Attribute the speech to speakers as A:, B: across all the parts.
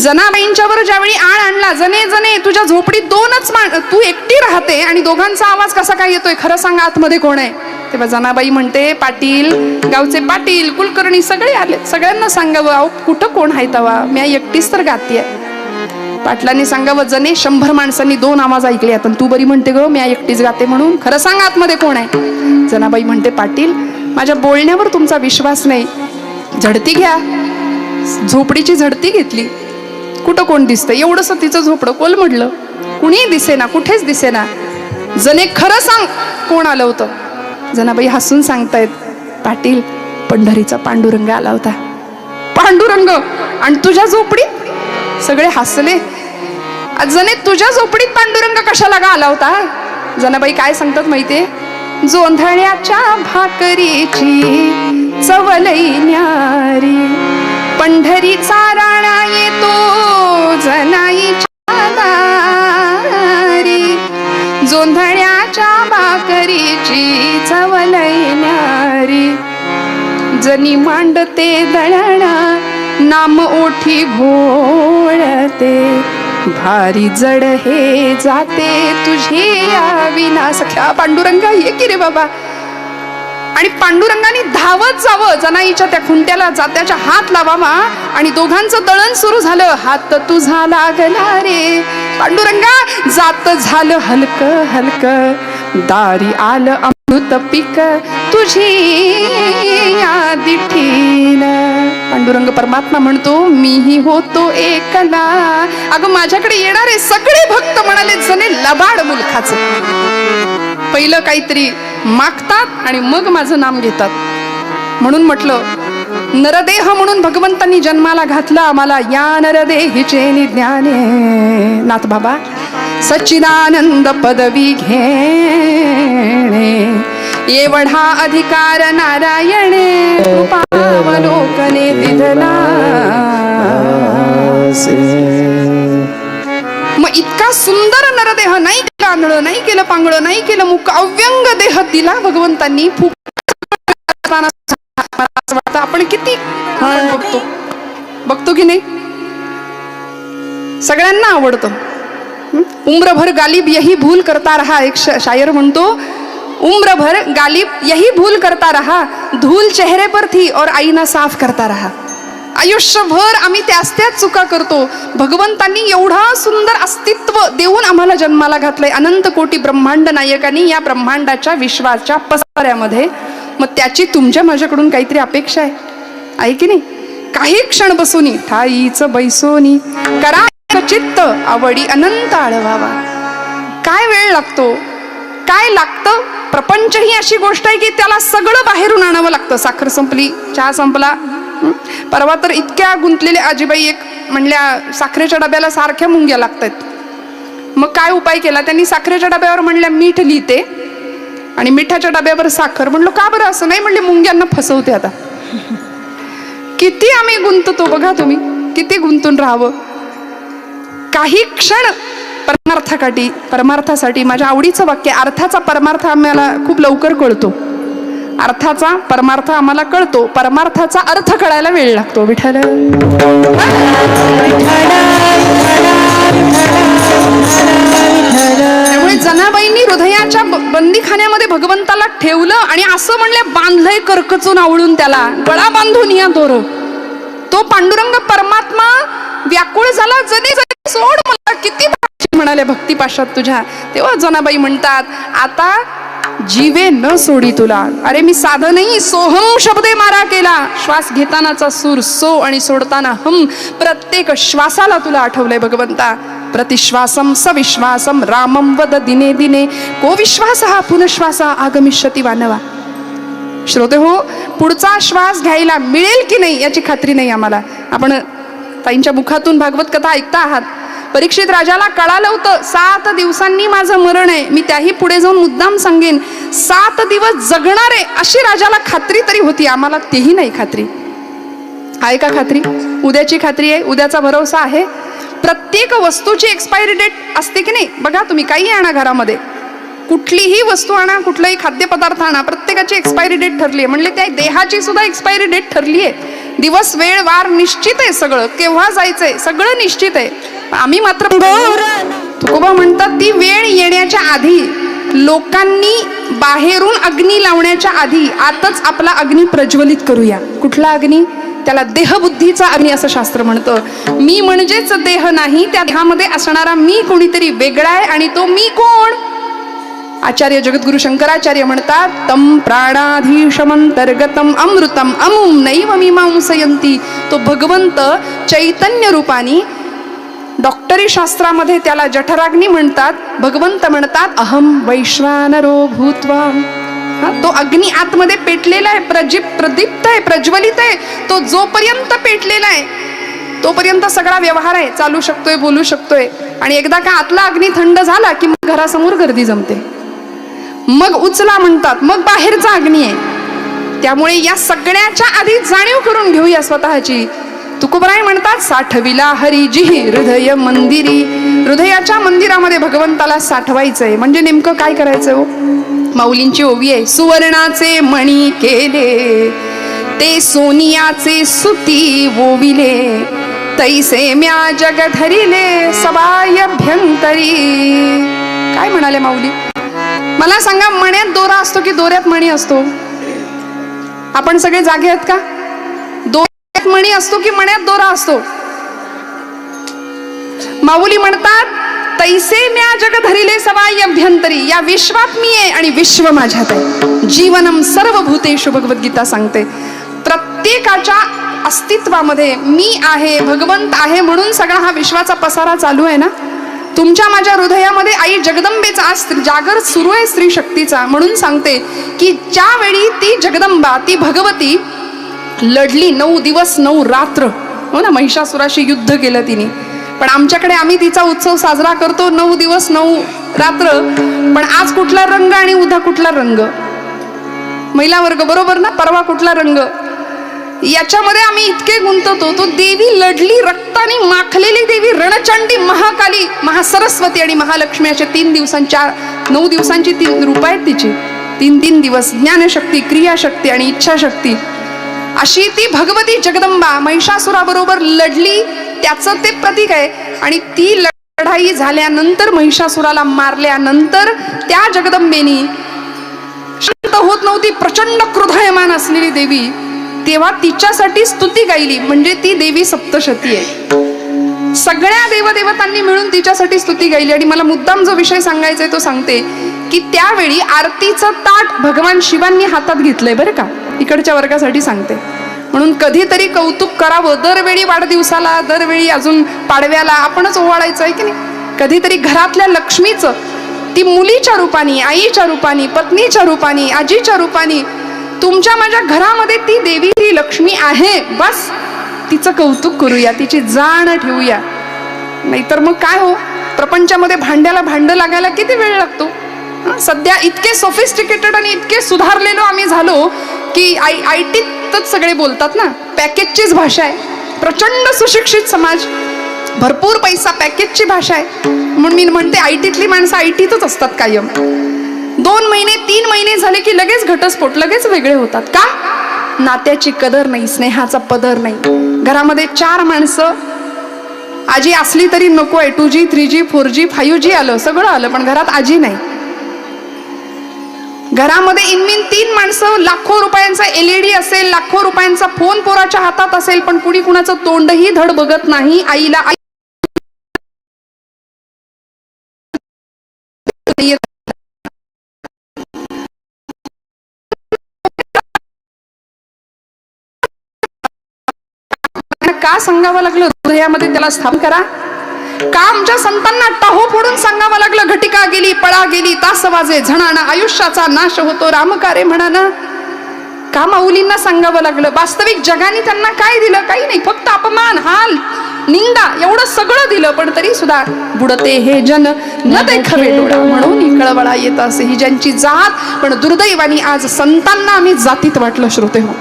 A: जनाबाईंच्या वर ज्यावेळी आळ आणला, जने जने तुझ्या झोपडीत दोनच तू एकटी राहते आणि दोघांचा आवाज कसा काय येतोय, खरं सांग आतमध्ये कोण आहे? तेव्हा जनाबाई म्हणते, पाटील, गावचे पाटील, कुलकर्णी सगळे आले, सगळ्यांना सांगावं, अहो कुठं कोण आहे तवा, मी एकटीच तर गातीये. पाटलांनी सांगावं, जने 100 माणसांनी 2 आवाज ऐकले, पण तू बरी म्हणते ग मी एकटीच गाते म्हणून, खरं सांग आतमध्ये कोण आहे? जनाबाई म्हणते, पाटील, माझ्या बोलण्यावर तुमचा विश्वास नाही, झडती घ्या. झोपडीची झडती घेतली, कुठं कोण दिसतं, एवढंच तिचं झोपडं कोलमडलं, कुणीही दिसेना, कुठेच दिसेना. जने खरं सांग कोण आलं होतं? जनाबाई हसून सांगतायत, पाटील, पंढरीचा पांडुरंग आला होता. पांडुरंग? आणि तुझ्या झोपडीत? सगळे हसले. जने तुझ्या झोपडीत पांडुरंग कशाला गा आला होता? जनाबाई काय सांगतात माहितीये, जोंधळ्याच्या भाकरीची चव लई न्यारी, पंढरीचा राणा येतो जनाईच्या दारी, जोंधळ्याच्या भाकरीची चव लई न्यारी, जनी मांडते दळणा नाम ओठी घोळते, भारी जड हे जाते तुझे या विना सख्या. पांडुरंगा ये की रे बाबा. आणि पांडुरंगाने धावत जावं, जनाईच्या त्या खुंट्याला जात्याच्या हात लावावा आणि दोघांचं दळण सुरू झालं. हात तुझा लागला रे पांडुरंगा, जात झालं हलक हलक, दारी आलं अमृत पीक तुझी या दिठीन. पांडुरंग परमात्मा म्हणतो, मीही होतो एकला. अगं माझ्याकडे येणारे सगळे भक्त म्हणाले, जने लबाड मुलखाचं, पहिलं काहीतरी मागतात आणि मग माझं नाम घेतात. म्हणून म्हटलं, नरदेह म्हणून भगवंतांनी जन्माला घातला आम्हाला, या नरदेहीचे निज्ञाने. नाथ बाबा, सच्चिदानंद पदवी घेणे, एवढा अधिकार नारायणे, कृपावलोकने दिधला. मग इतका सुंदर नरदेह, नाही केलं आंधळं, नाही केलं पांगळं, नाही केलं मुक, अव्यंग देह दिला भगवंतांनी. वाटतं आपण किती बघतो की नाही, सगळ्यांना आवडतं. उम्र भर गालिब यही भूल करता रहा, एक शायर म्हणतो, उम्र भर गालिब यही भूल करता रहा, धूल चेहरे पर थी और आईना साफ करता रहा. आयुष्यभर आम्ही त्याच चुका करतो. भगवंतांनी एवढा सुंदर अस्तित्व देऊन आम्हाला जन्माला घातलंय, अनंत कोटी ब्रह्मांड नायकांनी या ब्रह्मांडाच्या विश्वाच्या पसाऱ्यामध्ये. मग त्याची तुमच्या माझ्याकडून काहीतरी अपेक्षा आहे की नाही? काही क्षण बसूनी ठाईच बैसोनी करा चित्त आवडी अनंत आळवावा. काय वेळ लागतो, काय लागतं? प्रपंच ही अशी गोष्ट आहे की त्याला सगळं बाहेरून आणावं लागतं. साखर संपली, चहा संपला. परवा तर इतक्या गुंतलेल्या आजीबाई एक म्हणल्या, साखरेच्या डब्याला सारख्या मुंग्या लागतात. मग काय उपाय केला त्यांनी? साखरेच्या डब्यावर म्हणल्या मीठ लिहिते आणि मिठाच्या डब्यावर साखर. म्हणलं का बरं असं? नाही म्हणले, मुंग्यांना फसवते. आता किती आम्ही गुंततो बघा तुम्ही, किती गुंतून राहावं. काही क्षण परमार्थासाठी. माझ्या आवडीचं वाक्य, अर्थाचा परमार्थ आम्हाला खूप लवकर कळतो. अर्थाचा परमार्थ आम्हाला कळतो, परमार्थाचा अर्थ कळायला वेळ लागतो. विठ्ठल. त्यामुळे जनाबाईंनी हृदयाच्या बंदीखान्यामध्ये भगवंताला ठेवलं आणि असं म्हणले, बांधलंय करकचून आवळून, त्याला गळा बांधून या दोर. तो पांडुरंग परमात्मा व्याकुळ झाला, जने सोड मला, किती म्हणाले भक्ती पाशात तुझ्या. तेव्हा जनाबाई म्हणतात, आता जीवे न सोडी तुला. अरे मी साधं नाही, सोहम शब्दे मारा केला. श्वास घेतानाचा सूर सो आणि सोडताना हम, प्रत्येक श्वासाला तुला आठवलंय भगवंता. प्रतिश्वासम सविश्वासम रामम वद दिने दिने, को विश्वास हा पुनश्वासा आगमिष्यती वानवा. श्रोते हो, पुढचा श्वास घ्यायला मिळेल की नाही याची खात्री नाही आम्हाला. आपण ताईंच्या मुखातून भागवत कथा ऐकता आहात. परीक्षित राजाला कळालं होतं 7 दिवसांनी माझं मरण आहे. मी त्याही पुढे जाऊन मुद्दाम सांगेन, 7 दिवस जगणार आहे अशी राजाला खात्री तरी होती. आम्हाला तेही नाही खात्री. आहे का खात्री? उद्याची खात्री आहे, उद्याचा भरोसा आहे. प्रत्येक वस्तूची एक्सपायरी डेट असते की नाही? बघा तुम्ही, काही आणा घरामध्ये, कुठलीही वस्तू आणा, कुठलाही खाद्यपदार्थ आणा, प्रत्येकाची एक्सपायरी डेट ठरली आहे. म्हणले त्या देहाची सुद्धा एक्सपायरी डेट ठरली आहे. दिवस वेळ वार निश्चित आहे, सगळं केव्हा जायचंय सगळं निश्चित आहे. आम्ही मात्र तुकोबा म्हणतात ती वेळ येण्याच्या आधी लोकांनी बाहेरून अग्नी लावण्याच्या आधी आतच आपला अग्नी प्रज्वलित करूया. कुठला अग्नी? त्याला देहबुद्धीचा अग्नी असं शास्त्र म्हणतं. मी म्हणजेच देह नाही, त्या देहामध्ये असणारा मी कोणीतरी वेगळा आहे. आणि तो मी कोण? आचार्य जगद्गुरु शंकराचार्य म्हणतात तम प्राणाधीशमंतर्गतम अमृतम अमुम नैव मीमांसयंती. तो भगवंत चैतन्य रूपानी, डॉक्टरी शास्त्रामध्ये त्याला जठराग्नी म्हणतात. भगवंत म्हणतात अहम वैश्वानरो भूत्वा. तो अग्नी आतमध्ये पेटलेला आहे, प्रदीप्त आहे, प्रज्वलित आहे. तो जोपर्यंत पेटलेला आहे तोपर्यंत सगळा व्यवहार आहे, चालू शकतोय, बोलू शकतोय. आणि एकदा का आतला अग्नी थंड झाला की मग घरासमोर गर्दी जमते, मग उचला म्हणतात, मग बाहेरचा अग्नी आहे. त्यामुळे या सगळ्याच्या आधी जाणीव करून घेऊया स्वतःची. तुकोबराय म्हणतात साठविला हरिजी हृदय मंदिरी. हृदयाच्या मंदिरामध्ये भगवंताला साठवायचंय. म्हणजे नेमकं काय करायचं हो? माऊलींची ओवी आहे, सुवर्णाचे मणी केले ते सोनियाचे सुती वोविले तैसे म्या जग धरिले सबायभ्यंतरी. काय म्हणाले माऊली? मला सांगा, मण्यात दोरा असतो की दोऱ्यात मणी असतो? आपण सगळे जागे आहेत का? दोऱ्यात मणी असतो की मण्यात दोरा असतो? माऊली म्हणतात तैसे म्या जग धरिले सवाय अभ्यंतरी. या विश्वात मी आहे आणि विश्व माझ्यात आहे. जीवनम सर्व भूतेषु भगवद्गीता सांगते. प्रत्येकाच्या अस्तित्वामध्ये मी आहे, भगवंत आहे, म्हणून सगळा हा विश्वाचा पसारा चालू आहे ना. तुमच्या माझ्या हृदयामध्ये आई जगदंबेचा आज जागर सुरू आहे, स्त्री शक्तीचा. म्हणून सांगते की ज्यावेळी ती जगदंबा, ती भगवती लढली 9 दिवस 9 रात्र, हो ना, महिषासुराशी युद्ध केलं तिने. पण आमच्याकडे आम्ही तिचा उत्सव साजरा करतो 9 दिवस 9 रात्र. पण आज कुठला रंग आणि उद्या कुठला रंग? महिला वर्ग बरोबर ना. परवा कुठला रंग? याच्यामध्ये आम्ही इतके गुंततो. तो देवी लढली, रक्ताने माखलेली देवी, रणचंडी, महाकाली, महासरस्वती आणि महालक्ष्मी असे 3 दिवसांच्या 9 दिवसांची 3 रूप आहेत तिची. 3 दिवस ज्ञानशक्ती, क्रियाशक्ती आणि इच्छाशक्ती अशी ती भगवती जगदंबा महिषासुराबरोबर लढली. त्याचं ते प्रतीक आहे. आणि ती लढाई झाल्यानंतर, महिषासुराला मारल्यानंतर त्या जगदंबेनी शांत होत नव्हती, प्रचंड क्रोधायमान असलेली देवी, तेव्हा तिच्यासाठी स्तुती गायली. म्हणजे ती देवी सप्तशती आहे. सगळ्या देवदेवतांनी मिळून तिच्यासाठी स्तुती गायली. आणि मला मुद्दाम जो विषय सांगायचा आहे तो सांगते की त्यावेळी आरतीचं ताट भगवान शिवांनी हातात घेतलंय बरं का. इकडच्या वर्गासाठी सांगते, म्हणून कधीतरी कौतुक करावं. दरवेळी वाढदिवसाला, दरवेळी अजून पाडव्याला आपणच ओवाळायचं आहे की नाही. कधीतरी घरातल्या लक्ष्मीचं, ती मुलीच्या रूपाने, आईच्या रूपाने, पत्नीच्या रूपाने, आजीच्या रूपाने, तुमच्या माझ्या घरामध्ये ती देवी, ती लक्ष्मी आहे. बस तिचं कौतुक करूया, तिची जाण ठेवूया. नाहीतर मग काय हो, प्रपंचामध्ये भांड्याला भांड लागायला किती वेळ लागतो. सध्या इतके सोफिस्टिकेटेड आणि इतके सुधारलेलो आम्ही झालो की आयटीतच सगळे बोलतात ना. पॅकेजचीच भाषा आहे. प्रचंड सुशिक्षित समाज, भरपूर पैसा, पॅकेजची भाषा आहे. म्हणून मी म्हणते आयटीतली माणसं आयटीतच असतात कायम. 2 महिने 3 महिने झाले की लगेच घटस्फोट, लगेच वेगळे होतात. का? नात्याची कदर नाही, स्नेहाचा पदर नाही. घरामध्ये 4 माणसं, आजी असली तरी नको आहे. 2G 3G 4G 5G आलं, सगळं आलं, पण घरात आजी नाही. घरामध्ये इनमिन 3 माणसं, लाखो रुपयांचा LED असेल, लाखो रुपयांचा फोन पोराच्या हातात असेल, पण कुणी कुणाचं तोंडही धड बघत नाही. आईला का सांगावं लागलं हृदयामध्ये त्याला स्थापन करा? का आमच्या संतांना टाहो फोडून सांगावं लागलं घटिका गेली, पळा गेली, तास वाजे झणाना, आयुष्याचा नाश होतो रामकारे म्हणाना? का माऊलींना सांगावं लागलं? वास्तविक जगाने त्यांना काय दिलं? काही नाही, फक्त अपमान, हाल, निंदा एवढं सगळं दिलं. पण तरी सुद्धा बुडते हे जन न देखावे डोळा, म्हणून कळवळा येत असे ही ज्यांची जात. पण दुर्दैवानी आज संतांना आम्ही जातीत वाटलं. श्रोते हो,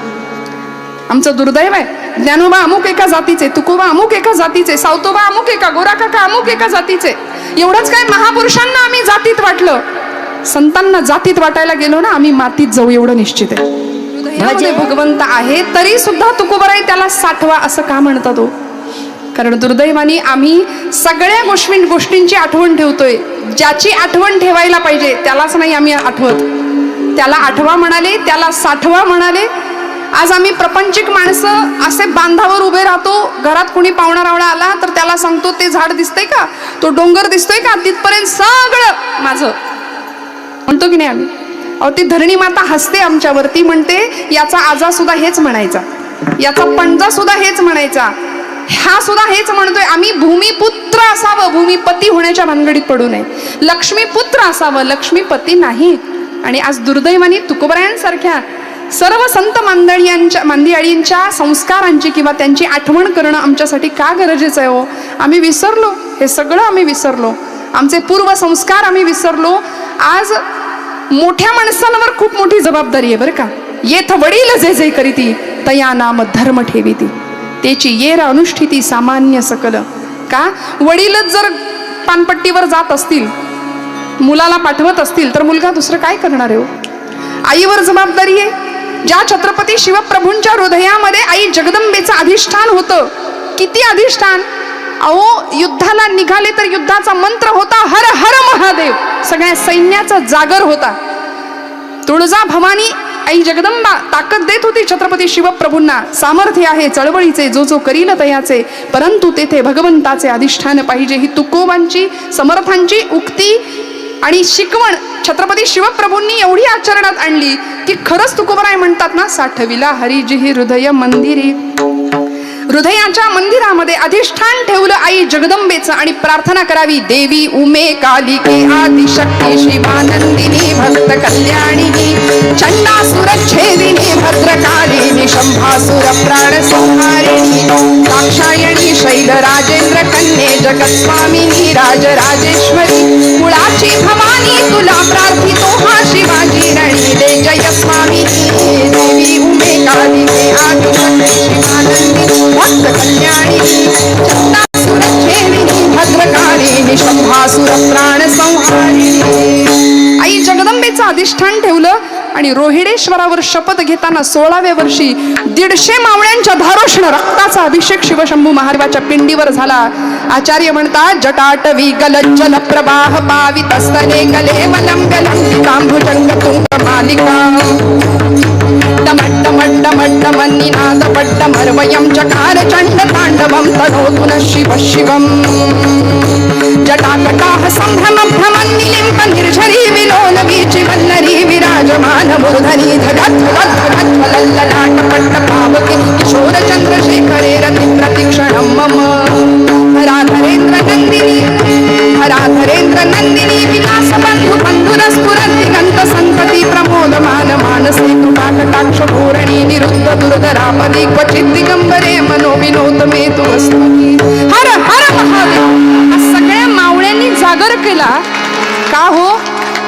A: आमचं दुर्दैव आहे. ज्ञानोबा अमुक एका जातीचे, तुकोबा अमुक एका जातीचे, सावतोबा अमुक एका, गोरा काका अमुक एका जातीचे. एवढंच काय, महापुरुषांना आम्ही जातीत वाटलं. संतांना जातीत वाटायला गेलो ना, आम्ही मातीत जाऊ एवढं निश्चित आहे. हृदयामध्ये भगवंत आहे तरी सुद्धा तुकोबराय त्याला साठवा असं का म्हणतात तो? कारण दुर्दैवाने आम्ही सगळ्या गोष्टींची आठवण ठेवतोय. ज्याची आठवण ठेवायला पाहिजे त्यालाच नाही आम्ही आठवत. त्याला आठवा म्हणाले, त्याला साठवा म्हणाले. आज आम्ही प्रपंचिक माणसं असे बांधावर उभे राहतो. घरात कोणी पाहुणा रावळा आला तर त्याला सांगतो ते झाड दिसतंय का, तो डोंगर दिसतोय का, तिथपर्यंत सगळं माझं म्हणतो की नाही आम्ही. अहो ती धरणी माता हसते आमच्यावरती, म्हणते याचा आजा सुद्धा हेच म्हणायचा, याचा पणजा सुद्धा हेच म्हणायचा, हा सुद्धा हेच म्हणतोय. आम्ही भूमिपुत्र असावं, भूमिपती होण्याच्या भानगडीत पडू नये. लक्ष्मीपुत्र असावं, लक्ष्मीपती नाही. आणि आज दुर्दैवाने तुकोबरायांसारख्या सर्व संत मांदियाळींच्या संस्कारांची किंवा त्यांची आठवण करणं आमच्यासाठी का गरजेचं आहे हो? आम्ही विसरलो, हे सगळं आम्ही विसरलो, आमचे पूर्व संस्कार आम्ही विसरलो. आज मोठ्या माणसांवर खूप मोठी जबाबदारी आहे बरं का. येथ वडील जे जे करीती तया नाम धर्म ठेवीती, त्याची येर अनुष्ठिती सामान्य सकल. का वडीलच जर पानपट्टीवर जात असतील, मुलाला पाठवत असतील तर मुलगा दुसरं काय करणार आहे हो? आईवर जबाबदारी आहे. ज्या छत्रपती शिवप्रभूंच्या हृदयामध्ये आई जगदंबेचं अधिष्ठान होतं, किती अधिष्ठान. अहो युद्धाला निघाले तर युद्धाचा मंत्र होता हर हर महादेव, सगळ्या सैन्याचा जागर होता. तुळजा भवानी आई जगदंबा ताकद देत होती छत्रपती शिवप्रभूंना. सामर्थ्य आहे चळवळीचे, जो जो करील तयाचे, परंतु तेथे भगवंताचे अधिष्ठान पाहिजे. ही तुकोबांची समर्थांची उक्ती आणि शिकवण छत्रपती शिवप्रभूंनी एवढी आचरणात आणली की खरंच तुकोबराय म्हणतात ना, साठविला हरिजिही हृदय मंदिरी. हृदयाच्या मंदिरामध्ये अधिष्ठान ठेवलं आई जगदंबेचं आणि प्रार्थना करावी. देवी उमे कालिके आदिशक्ती शिवानंदिनी भक्त कल्याणिनी चंडासुरच्छेदिनी भद्रकालिनी शंभासुर प्राण संहारिणी दाक्षायणी शैल राजेंद्र कन्ये जगत्स्वामिनी राजराजेश्वरी कुळाची भवानी तुला प्रार्थितो हा शिवाजी रणी दे जय स्वामी. देवी उमे कालिके आदिशक्ती शिवानंदिनी भक्त कल्याणिनी चंडासुरच्छेदिनी भद्रकालिनी शंभासुर प्राण संहारिणी. आई जगदंबेचं अधिष्ठान ठेवलं आणि रोहिडेश्वरावर शपथ घेताना 16व्या वर्षी 150 मावळ्यांच्या धारोष्ण रक्ताचा अभिषेक शिवशंभू महादेवाच्या पिंडीवर झाला. आचार्य म्हणतात जटाटवी गलज्जल प्रवाह पावित स्तने गले वलम गलम तांभुजंग तुंग मालिका डमड्डमड्डमड्डमन्निनाद पड्डमर्वयं चकार चण्ड ताण्डवं तनोतु नः शिवः शिवम्. जटाकटाः सम्भ्रमभ्रमन्निलिम्प निर्झरी विलोल वीचि वल्लरी विराजमान मूर्धनि धगध्वगध्वगध्वलल्ललाट पट्टपावके किशोर चन्द्रशेखरे रति प्रतिक्षणं मम. हराधरेन्द्र नन्दिनी विलास बन्धु बन्धुरस्फुरद्दिगन्त सन्तति प्रमोदमान मानसे कृपाकटाक्ष पूरणी निरुद्ध दुर्धरापदी क्वचित् दिगंबरे मनोविनोद मे तु वस्तुनी. हर हर महादेव. सगळ्या मावळ्यांनी जागर केला का हो?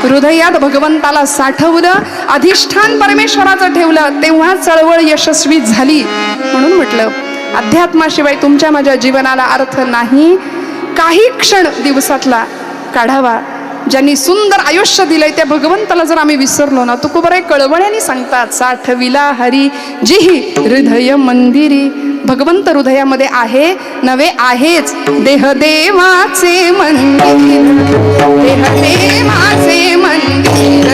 A: हृदयात भगवंताला साठवलं, अधिष्ठान परमेश्वराचं ठेवलं, तेव्हा चळवळ यशस्वी झाली. म्हणून म्हटलं अध्यात्माशिवाय तुमच्या माझ्या जीवनाला अर्थ नाही. काही क्षण दिवसातला काढावा. ज्यांनी सुंदर आयुष्य दिलंय त्या भगवंताला जर आम्ही विसरलो ना, तुकोबराय कळवळ्याने सांगतात साठविला हरी जिही हृदय मंदिरी. भगवंत हृदयामध्ये आहे नव्हे आहेच. देह देवाचे मंदिर, देह देवाचे मंदिर,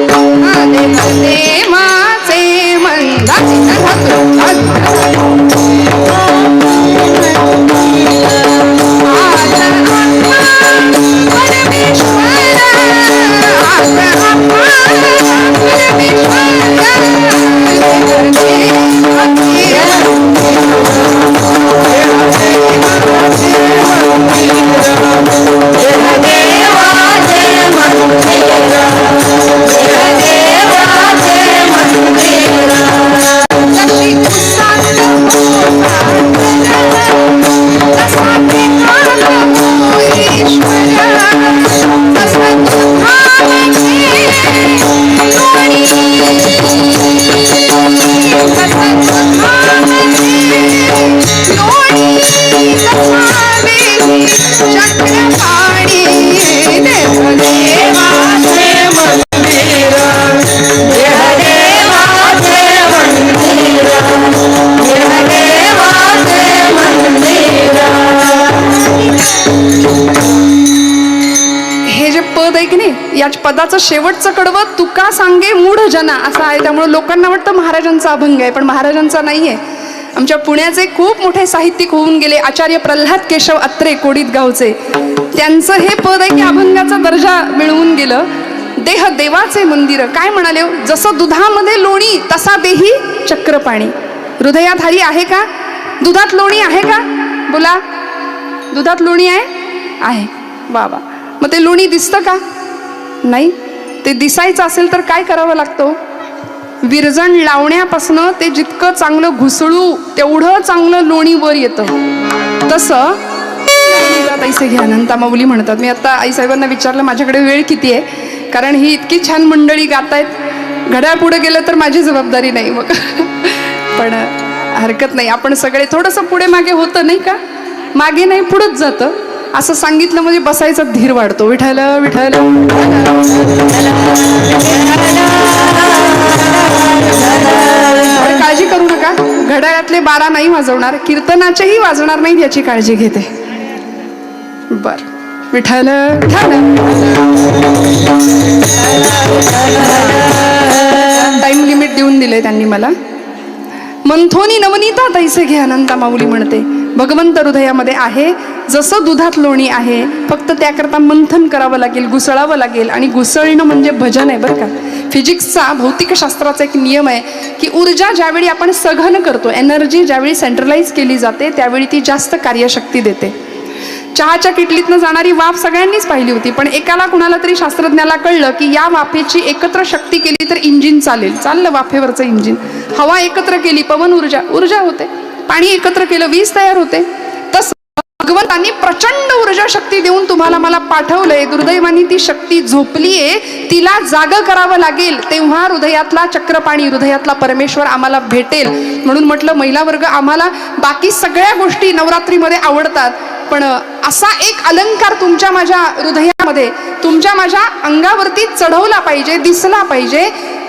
A: देह देवाचे मंदिर.
B: देवाचे
A: या पदाचं शेवटचं कडवं तुका सांगे मूढ जना असं आहे. त्यामुळे लोकांना वाटतं महाराजांचा अभंग आहे, पण महाराजांचा नाही आहे. आमच्या पुण्याचे खूप मोठे साहित्यिक होऊन गेले आचार्य प्रल्हाद केशव अत्रे कोडीत गावचे, त्यांचं हे पद आहे की अभंगाचा दर्जा मिळवून गेलं. देह देवाचे मंदिर काय म्हणाले, जसं दुधामध्ये लोणी तसा देही चक्रपाणी. हृदयात हरी आहे का? दुधात लोणी आहे का? बोला, दुधात लोणी आहे बाबा. मग ते लोणी दिसतं का? नाही. ते दिसायचं असेल तर काय करावं लागतं? विरजण लावण्यापासून ते जितकं चांगलं घुसळू तेवढं चांगलं लोणी वर येतं. तसं पैसे घ्या अनंता माऊली म्हणतात. मी आता आईसाहेबांना विचारलं माझ्याकडे वेळ किती आहे, कारण ही इतकी छान मंडळी गातायत, घड्याळ पुढे गेलं तर माझी जबाबदारी नाही मग. पण हरकत नाही, आपण सगळे थोडंसं पुढे मागे होतं नाही का, मागे नाही पुढंच जातं. असं सांगितलं म्हणजे बसायचा धीर वाढतो. विठ्ठल विठ्ठल काळजी करू नका, घड्याळातले 12 नाही वाजवणार, कीर्तनाचेही वाजणार नाहीत याची काळजी घेते. बर, विठ्ठल विठ्ठल. टाइम लिमिट देऊन दिलंय त्यांनी मला. मंथोनी नवनीता तैसे घे अनंता माऊली म्हणते. भगवंत हृदयामध्ये आहे, जसं दुधात लोणी आहे, फक्त त्याकरता मंथन करावं लागेल, घुसळावं लागेल. आणि घुसळणं म्हणजे भजन आहे बरं का. फिजिक्सचा भौतिकशास्त्राचा एक नियम आहे की ऊर्जा ज्यावेळी आपण सघन करतो, एनर्जी ज्यावेळी सेंट्रलाइज केली जाते त्यावेळी ती जास्त कार्यशक्ती देते. चहाच्या किटलीतनं जाणारी वाफ सगळ्यांनीच पाहिली होती, पण एकाला कुणाला तरी शास्त्रज्ञाला कळलं की या वाफेची एकत्र शक्ती केली तर इंजिन चालेल. चाललं वाफेवरचं इंजिन. हवा एकत्र केली, पवन ऊर्जा होते. पाणी एकत्र केलं, वीज तयार होते. तसं भगवंतांनी प्रचंड ऊर्जा शक्ती देऊन तुम्हाला मला पाठवलंय. दुर्दैवानी ती शक्ती झोपलीये, तिला जाग करावं लागेल, तेव्हा हृदयातला चक्रपाणी, हृदयातला परमेश्वर आम्हाला भेटेल. म्हणून म्हटलं महिला वर्ग, आम्हाला बाकी सगळ्या गोष्टी नवरात्रीमध्ये आवडतात, पण असा एक अलंकार तुमच्या माझ्या हृदयामध्ये, तुमच्या माझ्या अंगावरती चढवला पाहिजे, दिसला पाहिजे,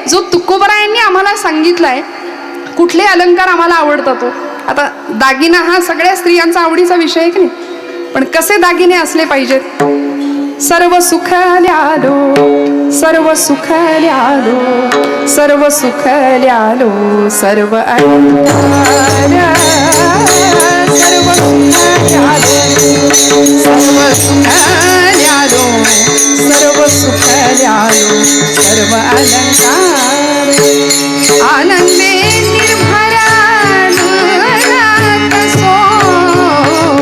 A: जो तुकोबरायांनी आम्हाला सांगितलाय. कुठले अलंकार आम्हाला आवडतात? आता दागिना हा सगळ्या स्त्रियांचा आवडीचा विषय आहे की नाही, पण कसे दागिने असले पाहिजेत? सर्व सुख ल्यालो, सर्व सुख ल्यालो, सर्व सुख ल्यालो, सर्व अलंकार, सर्व सुख ल्यालो, सर्व सुख ल्यालो, सर्व सुख ल्यालो, सर्व अलंकार. आनंदे निर्भरा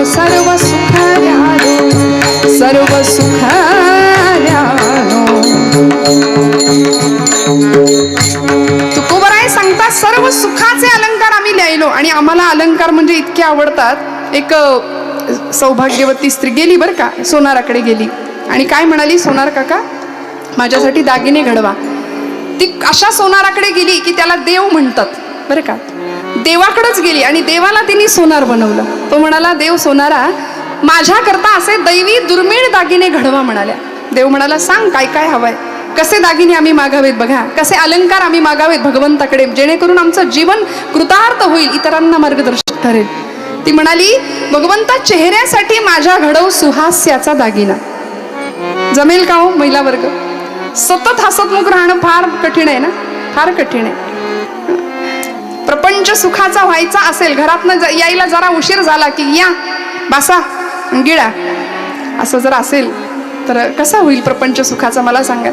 A: सर्व सुख ल्यालो, सर्व सुख ल्यालो. तुकोबराय सांगतात सर्व सुखाचे अलंकार आम्ही लिहिलो. आणि आम्हाला अलंकार म्हणजे इतके आवडतात. एक सौभाग्यवती स्त्री गेली बरं का, सोनाराकडे गेली आणि काय म्हणाली, सोनार काका माझ्यासाठी दागिने घडवा. ती अशा सोनाराकडे गेली की त्याला देव म्हणतात बरं का. देवाकडेच गेली आणि देवाला तिने सोनार बनवलं. तो म्हणाला, देव सोनारा माझ्याकरता असे दैवी दुर्मिळ दागिने घडवा म्हणाल्या. देव म्हणाला, सांग काय काय हवंय, कसे दागिने आम्ही मागावेत, बघा कसे अलंकार आम्ही मागावेत भगवंताकडे, जेणेकरून आमचं जीवन कृतार्थ होईल, इतरांना मार्गदर्शक ठरेल. ती म्हणाली, भगवंता चेहऱ्यासाठी माझ्या घडव सुहास्याचा दागिना. जमेल का हो महिला वर्ग? सतत हसतमुख राहणं फार कठीण आहे ना, फार कठीण आहे. प्रपंच सुखाचा व्हायचा असेल, घरातनं यायला जरा उशीर झाला की या बासा गिळा असं जर असेल तर कसा होईल प्रपंच सुखाचा, मला सांगा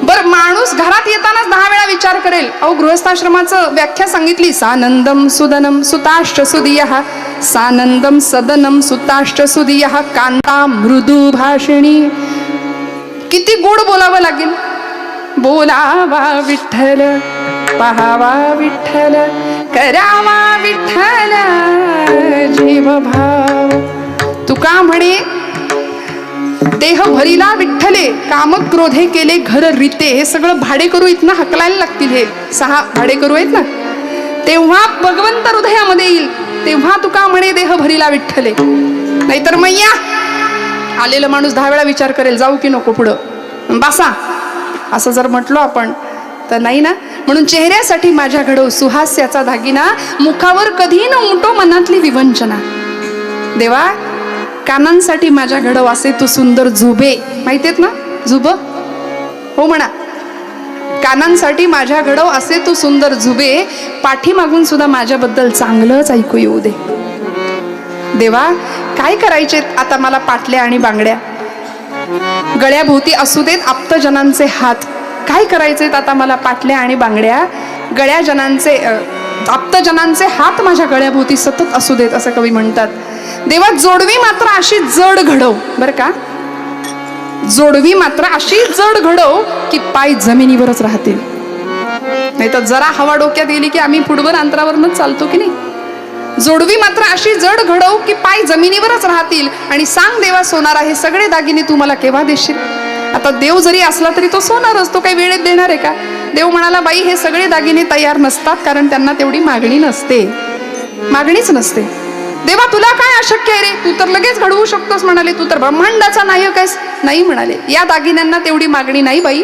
A: बरं. माणूस घरात येतानाच 10 वेळा विचार करेल. अहो गृहस्थाश्रमाचं व्याख्या सांगितली, सानंदम सुदनम सुताश्च सुदियः, सानंदम सदनम सुताश्च सुदियः, कांता मृदू भाषिणी. किती गोड बोलावं लागेल. बोलावा विठ्ठल, पाहावा विठ्ठल, करावा विठ्ठल जीव भाव. तुका म्हणे, देह भरिला विठ्ठले, काम क्रोधे केले घर रीते. हे सगळं भाडेकरू इथनं हकलायला लागतील. हे 6 भाडेकरू आहेत ना, तेव्हा भगवंत हृदयामध्ये येईल. तेव्हा तुका म्हणे देह भरिला विठ्ठले. नाहीतर मैया आलेला माणूस 10 वेळा विचार करेल, जाऊ की नको पुढं बासा असं जर म्हटलो आपण तर नाही ना. म्हणून चेहऱ्यासाठी माझ्या घडव सुहास्याचा दागिना, मुखावर कधी न उमटो मनातली विवंचना. देवा कानांसाठी माझ्या घडव असे तू सुंदर झुबे. माहिती आहेत ना झुब? हो म्हणा. कानांसाठी माझ्या घडव असे तू सुंदर झुबे, पाठीमागून सुद्धा माझ्याबद्दल चांगलंच ऐकू येऊ दे. देवा काय करायचे आता मला पाटल्या आणि बांगड्या, गळ्याभोवती असू देत आप्तजनांचे हात. काय करायचे आता मला पाटल्या आणि बांगड्या, आप्तजनांचे हात माझ्या गळ्याभोवती सतत असू देत, असं कवी म्हणतात. देवा जोडवी मात्र अशी जड घडव, बर का, जोडवी मात्र अशी जड घडव की पाय जमिनीवरच राहतील. नाही तर जरा हवा डोक्यात गेली की आम्ही फुटभर अंतरावरच चालतो की नाही. जोडवी मात्र अशी जड घडव की पाय जमिनीवरच राहतील. आणि सांग देवा सोनारा, हे सगळे दागिने तू मला केव्हा देशील. आता देव जरी असला तरी तो सोनारच, तो काही वेळेत देणार आहे का. देव म्हणाला, बाई हे सगळे दागिने तयार नसतात, कारण त्यांना तेवढी मागणी नसते, मागणीच नसते. देवा तुला काय अशक्य आहे रे, तू तर लगेच घडवू शकतोस म्हणाले, तू तर ब्रह्मांडाचा नायक आहेस. नाही म्हणाले, या दागिन्यांना तेवढी मागणी नाही बाई,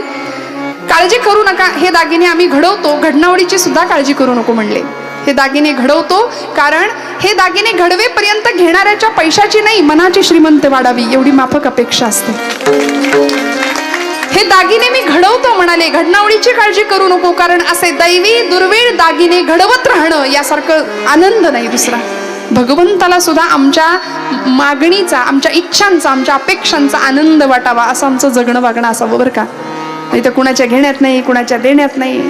A: काळजी करू नका, हे दागिने आम्ही घडवतो, घडणावळीची सुद्धा काळजी करू नको म्हणले. हे दागिने घडवतो कारण हे दागिने घडवेपर्यंत घेणाऱ्याच्या पैशाची नाही, मनाची श्रीमंत वाढावी एवढी माफक अपेक्षा असते. हे दागिने मी घडवतो म्हणाले, घडणावळीची काळजी करू नको, कारण असे दैवी दुर्मिळ दागिने घडवत राहणं यासारखं आनंद नाही दुसरा. भगवंताला सुद्धा आमच्या मागणीचा, आमच्या इच्छांचा, आमच्या अपेक्षांचा आनंद वाटावा, असं आमचं जगणं वागणं असावं बरं का. नाही तर कुणाच्या घेण्यात नाही, कुणाच्या देण्यात नाही,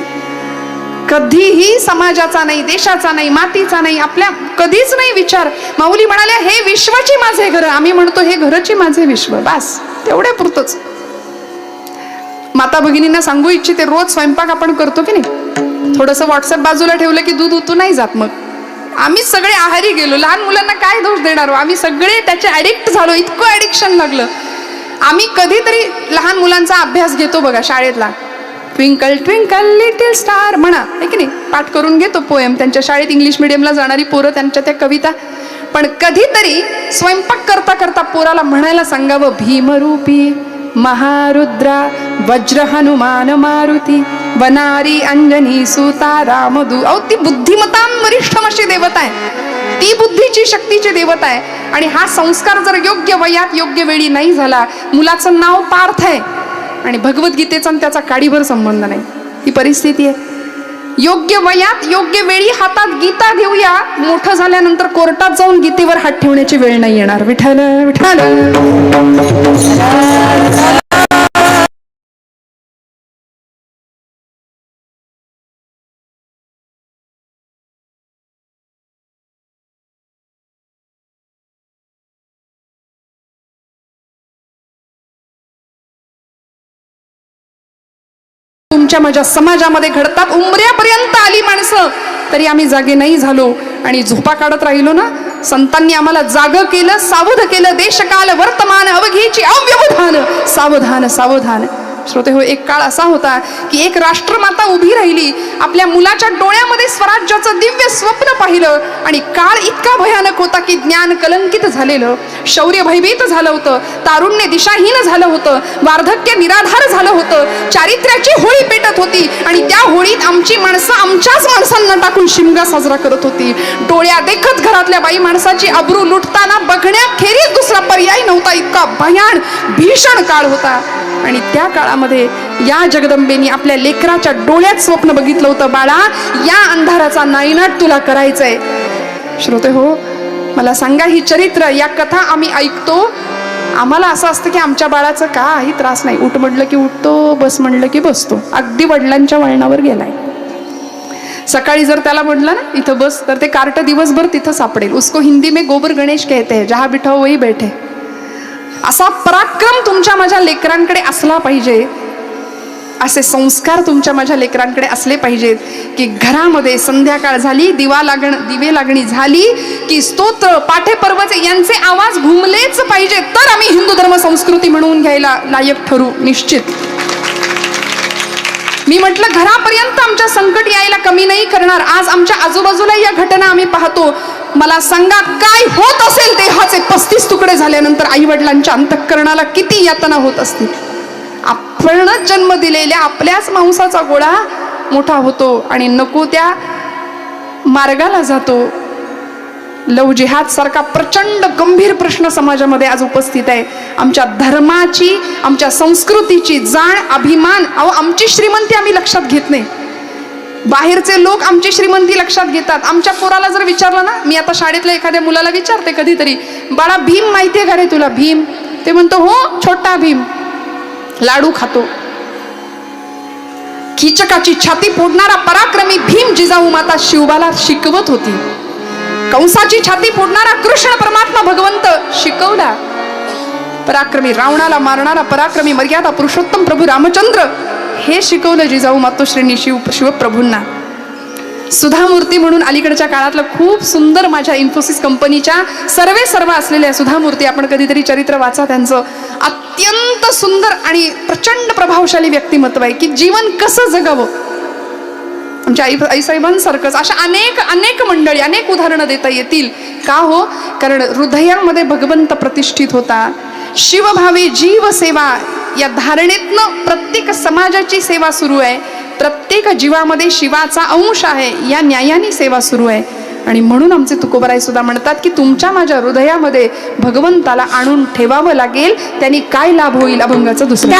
A: कधीही समाजाचा नाही, देशाचा नाही, मातीचा नाही, आपल्या कधीच नाही विचार. माऊली म्हणाल्या, हे विश्वाची माझे घर, आम्ही म्हणतो हे घरची माझे विश्व, बस तेवढ्या पुरतच. माता भगिनींना सांगू इच्छिते, रोज स्वयंपाक आपण करतो की नाही, थोडंसं व्हॉट्सअप बाजूला ठेवलं की दूध उतू नाही जात. मग आम्ही सगळे आहारी गेलो, लहान मुलांना काय दोष देणार, आम्ही सगळे त्याचे ऍडिक्ट झालो, इतकं ऍडिक्शन लागलं. आम्ही कधीतरी लहान मुलांचा अभ्यास घेतो बघा शाळेतला, ट्विंकल ट्विंकल लिटिल स्टार म्हणा, आहे की नाही, पाठ करून घेतो पोएम. त्यांच्या शाळेत इंग्लिश मिडियमला जाणारी पोरं त्यांच्या त्या कविता. पण कधीतरी स्वयंपाक करता करता पोराला म्हणायला सांगावं, भीमरूपी महारुद्रा वज्र हनुमान मारुती वनारी अंजनी सुता रामदू. अहो ती बुद्धिमता वरिष्ठम अशी देवता आहे, ती बुद्धीची शक्तीची देवता आहे. आणि हा संस्कार जर योग्य वयात योग्य वेळी नाही झाला, मुलाचं नाव पार्थ आहे आणि भगवद्गीतेचा त्याचा काडीभर संबंध नाही, ही परिस्थिती आहे. योग्य वयात योग्य वेळी हातात गीता घेऊया, मोठं झाल्यानंतर कोर्टात जाऊन गीतेवर हात ठेवण्याची वेळ नाही येणार. विठ्ठल विठ्ठल. तुमच्या माझ्या समाजामध्ये घडतात. उंबऱ्यापर्यंत आली माणसं तरी आम्ही जागे नाही झालो आणि झोपा काढत राहिलो ना. संतांनी आम्हाला जाग केलं, सावध केलं. देशकाल वर्तमान अवघीची अव्यवधान, सावधान सावधान. श्रोते हो, एक काळ असा होता की एक राष्ट्रमाता उभी राहिली, आपल्या मुलाच्या डोळ्यामध्ये स्वराज्याचं दिव्य स्वप्न पाहिलं आणि काळ इतका भयानक होता की ज्ञान कलंकित झालेलं, शौर्य भयभीत झालं होतं, तारुण्य दिशाहीन झालं होतं, वार्धक्य निराधार झालं होतं, चारित्र्याची होळी पेटत होती आणि त्या होळीत आमची माणसं आमच्याच माणसांना टाकून शिमगा साजरा करत होती. डोळ्या देखत घरातल्या बाई माणसाची अब्रू लुटताना बघण्याखेरीज दुसरा पर्याय नव्हता, इतका भयान भीषण काळ होता. आणि त्या काळामध्ये या जगदंबेनी आपल्या लेकराच्या डोळ्यात स्वप्न बघितलं होतं, बाळा या अंधाराचा नायनाट तुला करायचंय. श्रोते हो, मला सांगा, ही चरित्र, या कथा आम्ही ऐकतो, आम्हाला असं असतं की आमच्या बाळाचं काही त्रास नाही, उठ म्हटलं की उठतो, बस म्हटलं की बसतो, अगदी वडिलांच्या वळणावर गेलाय. सकाळी जर त्याला म्हटलं ना इथं बस, तर ते कार्ट दिवसभर तिथं सापडेल. उसको हिंदी में गोबर गणेश कहते हैं, जहां बिठाओ वही बैठे. असा पराक्रम तुमच्या माझ्या लेकरांकडे असला पाहिजे, असे संस्कार तुमच्या माझ्या लेकरांकडे असले पाहिजेत की घरामध्ये संध्याकाळ झाली, दिवे लागणी झाली की स्तोत्र पाठेपर्वचे यांचे आवाज घुमलेच पाहिजे, तर आम्ही हिंदू धर्म संस्कृती म्हणून घ्यायला लायक ठरू निश्चित. मी म्हटलं, घरापर्यंत आमच्या संकट यायला कमी नाही करणार. आज आमच्या आजूबाजूला या घटना आम्ही पाहतो. मला सांगा, काय होत असेल देहाचे 35 तुकडे झाल्यानंतर आई वडिलांच्या अंतःकरणाला किती यातना होत असतील. आपणच जन्म दिलेल्या आपल्याच मांसाचा गोळा मोठा होतो आणि नको त्या मार्गाला जातो. लव जिहाद सारखा प्रचंड गंभीर प्रश्न समाजामध्ये आज उपस्थित आहे. आमच्या धर्माची, आमच्या संस्कृतीची जाण, अभिमान, आमची श्रीमंती आम्ही लक्षात घेत नाही. बाहेरचे लोक आमची श्रीमंती लक्षात घेतात. आमच्या पोराला जर विचारलं ना, मी आता शाळेतल्या एखाद्या मुलाला विचारते कधीतरी, बाळा भीम माहितीये का रे तुला भीम? ते म्हणतो हो, छोटा भीम, लाडू खातो. कीचकाची छाती फोडणारा पराक्रमी भीम जिजाऊ माता शिवबाला शिकवत होती. कंसाची छाती फोडणारा कृष्ण परमात्मा भगवंत शिकवला. पराक्रमी रावणाला मारणारा पराक्रमी मर्यादा पुरुषोत्तम प्रभू रामचंद्र हे शिकवलं जिजाऊ मातोश्रींनी शिवप्रभूंना. सुधामूर्ती म्हणून अलीकडच्या काळातलं खूप सुंदर, माझ्या इन्फोसिस कंपनीच्या सर्व असलेल्या सुधामूर्ती, आपण कधीतरी चरित्र वाचा त्यांचं. अत्यंत सुंदर आणि प्रचंड प्रभावशाली व्यक्तिमत्व आहे की जीवन कसं जगावं. आमच्या आईसाहेबांसारखंच अशा अनेक मंडळी, अनेक उदाहरणं देता येतील. का हो? कारण हृदयामध्ये भगवंत प्रतिष्ठित होता. शिवभावी जीव सेवा या धारणेतनं प्रत्येक समाजाची सेवा सुरू आहे. प्रत्येक जीवामध्ये शिवाचा अंश आहे या न्यायाने सेवा सुरू आहे. आणि म्हणून आमचे तुकोबराय सुद्धा म्हणतात की तुमच्या माझ्या हृदयामध्ये भगवंताला आणून ठेवावं लागेल. त्यांनी काय लाभ होईल? अभंगाचं दुसरं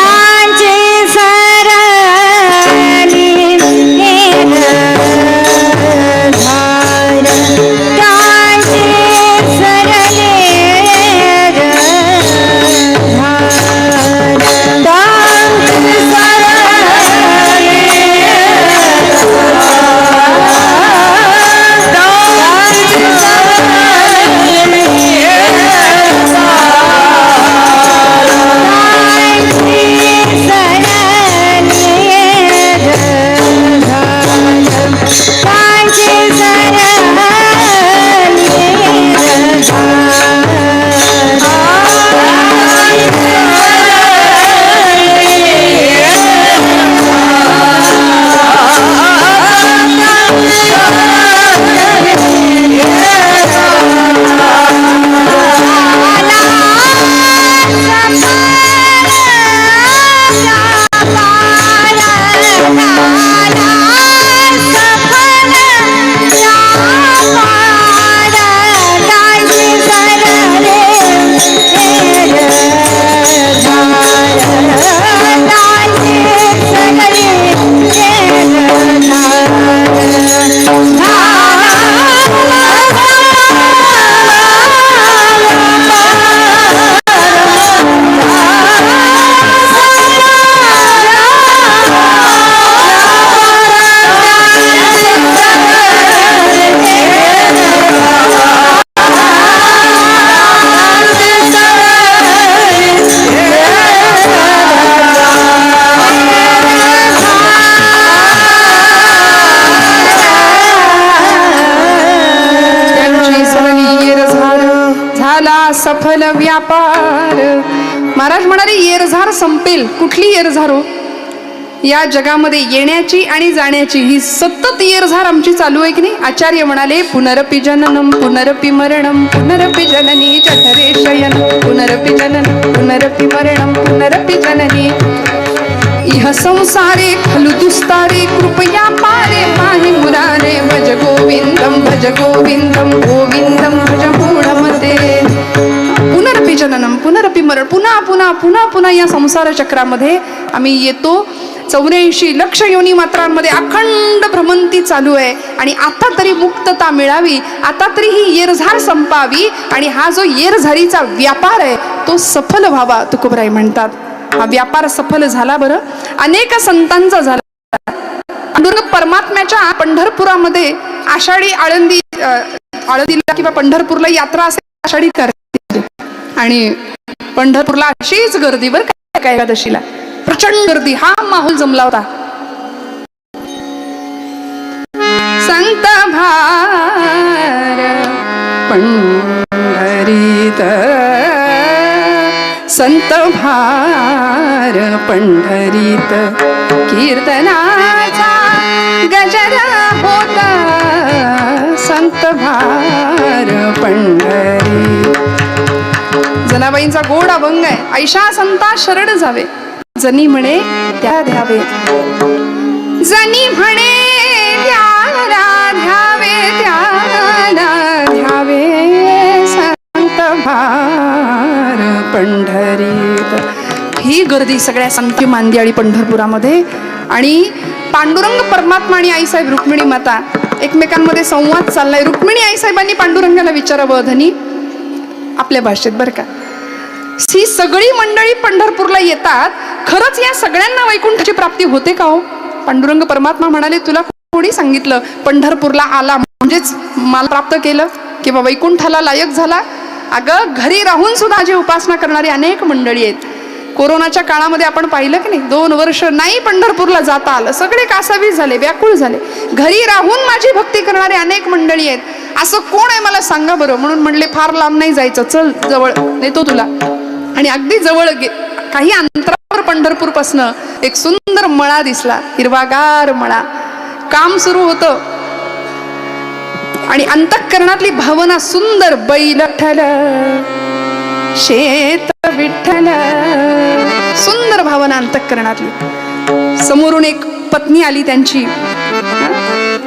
A: सफल व्यापार. महाराज म्हणाले येरझार संपेल. कुठली येरझार हो? या जगामध्ये येण्याची आणि जाण्याची ही सतत येरझार आमची चालू आहे की नाही. आचार्य म्हणाले पुनरपि जननम पुनरपि मरणम पुनरपि जननी जठरे शयन पुनरपि जननम पुनरपि मरणम पुनरपि जननी इह संसारे खलु दुस्तारे कृपया पारे पाहि मुरारे भज गोविंदम गोविंदम भज मूढमते. पुनरपि जननम पुनरपि मरण, पुन्हा पुन्हा पुन्हा पुन्हा या संसार चक्रामध्ये आम्ही येतो. 84 लक्ष योनी मात्रांमध्ये अखंड भ्रमंती चालू आहे. आणि आता तरी मुक्तता मिळावी, आता तरी ही येरझार संपावी आणि हा जो येरझारीचा व्यापार आहे तो सफल व्हावा, तुकोबराय म्हणतात. हा व्यापार सफल झाला. बरं, अनेक संतांचा झाला. पांडुरंग परमात्म्याच्या पंढरपुरामध्ये आषाढी आळंदीला किंवा पंढरपूरला यात्रा असेल, आषाढी करते आणि पंढरपूरला अशीच गर्दी. बरं काय एकादशीला प्रचंड गर्दी, हा माहोल जमला होता. संत भार पंढरीत, संत भार पंढरीत कीर्तनाचा गजरा होता. संत भार पंढरी. जनाबाईंचा गोड अभंग आहे. ऐशा संता शरण जावे, जनी म्हणे त्या द्यावे, जनी म्हणे त्याला द्यावे, त्याला द्यावे. नवे संत भार पंढरीत. ही गर्दी सगळ्या संत मांदियाळी पंढरपुरामध्ये. आणि पांडुरंग परमात्मा आणि आईसाहेब रुक्मिणी माता एकमेकांमध्ये संवाद चाललाय. रुक्मिणी आईसाहेबांनी पांडुरंगाला विचारावं, धनी आपल्या भाषेत बरं का, ही सगळी मंडळी पंढरपूरला येतात, खरंच या सगळ्यांना वैकुंठाची प्राप्ती होते का हो? पांडुरंग परमात्मा म्हणाले, तुला कोणी सांगितलं पंढरपूरला आला म्हणजेच मला प्राप्त केलं किंवा वैकुंठाला लायक झाला? अगं घरी राहून सुद्धा जी उपासना करणारी अनेक मंडळी आहेत. कोरोनाच्या काळामध्ये आपण पाहिलं की नाही, 2 वर्ष नाही पंढरपूरला जाता आलं, सगळे कासावीस झाले, व्याकुळ झाले. घरी राहून माझी भक्ती करणारे अनेक मंडळी आहेत. असं कोण आहे मला सांगा बरं. म्हणून म्हणले फार लांब नाही जायचं, चल जवळ नेतो तुला. आणि अगदी जवळ काही अंतरावर पंढरपूर पासनं एक सुंदर मळा दिसला, हिरवागार मळा. काम सुरू होतं आणि अंतःकरणातली भावना सुंदर, बैल विठ्ठल शेत विठ्ठल, सुंदर भावना अंतःकरणातली. समोरून एक पत्नी आली त्यांची.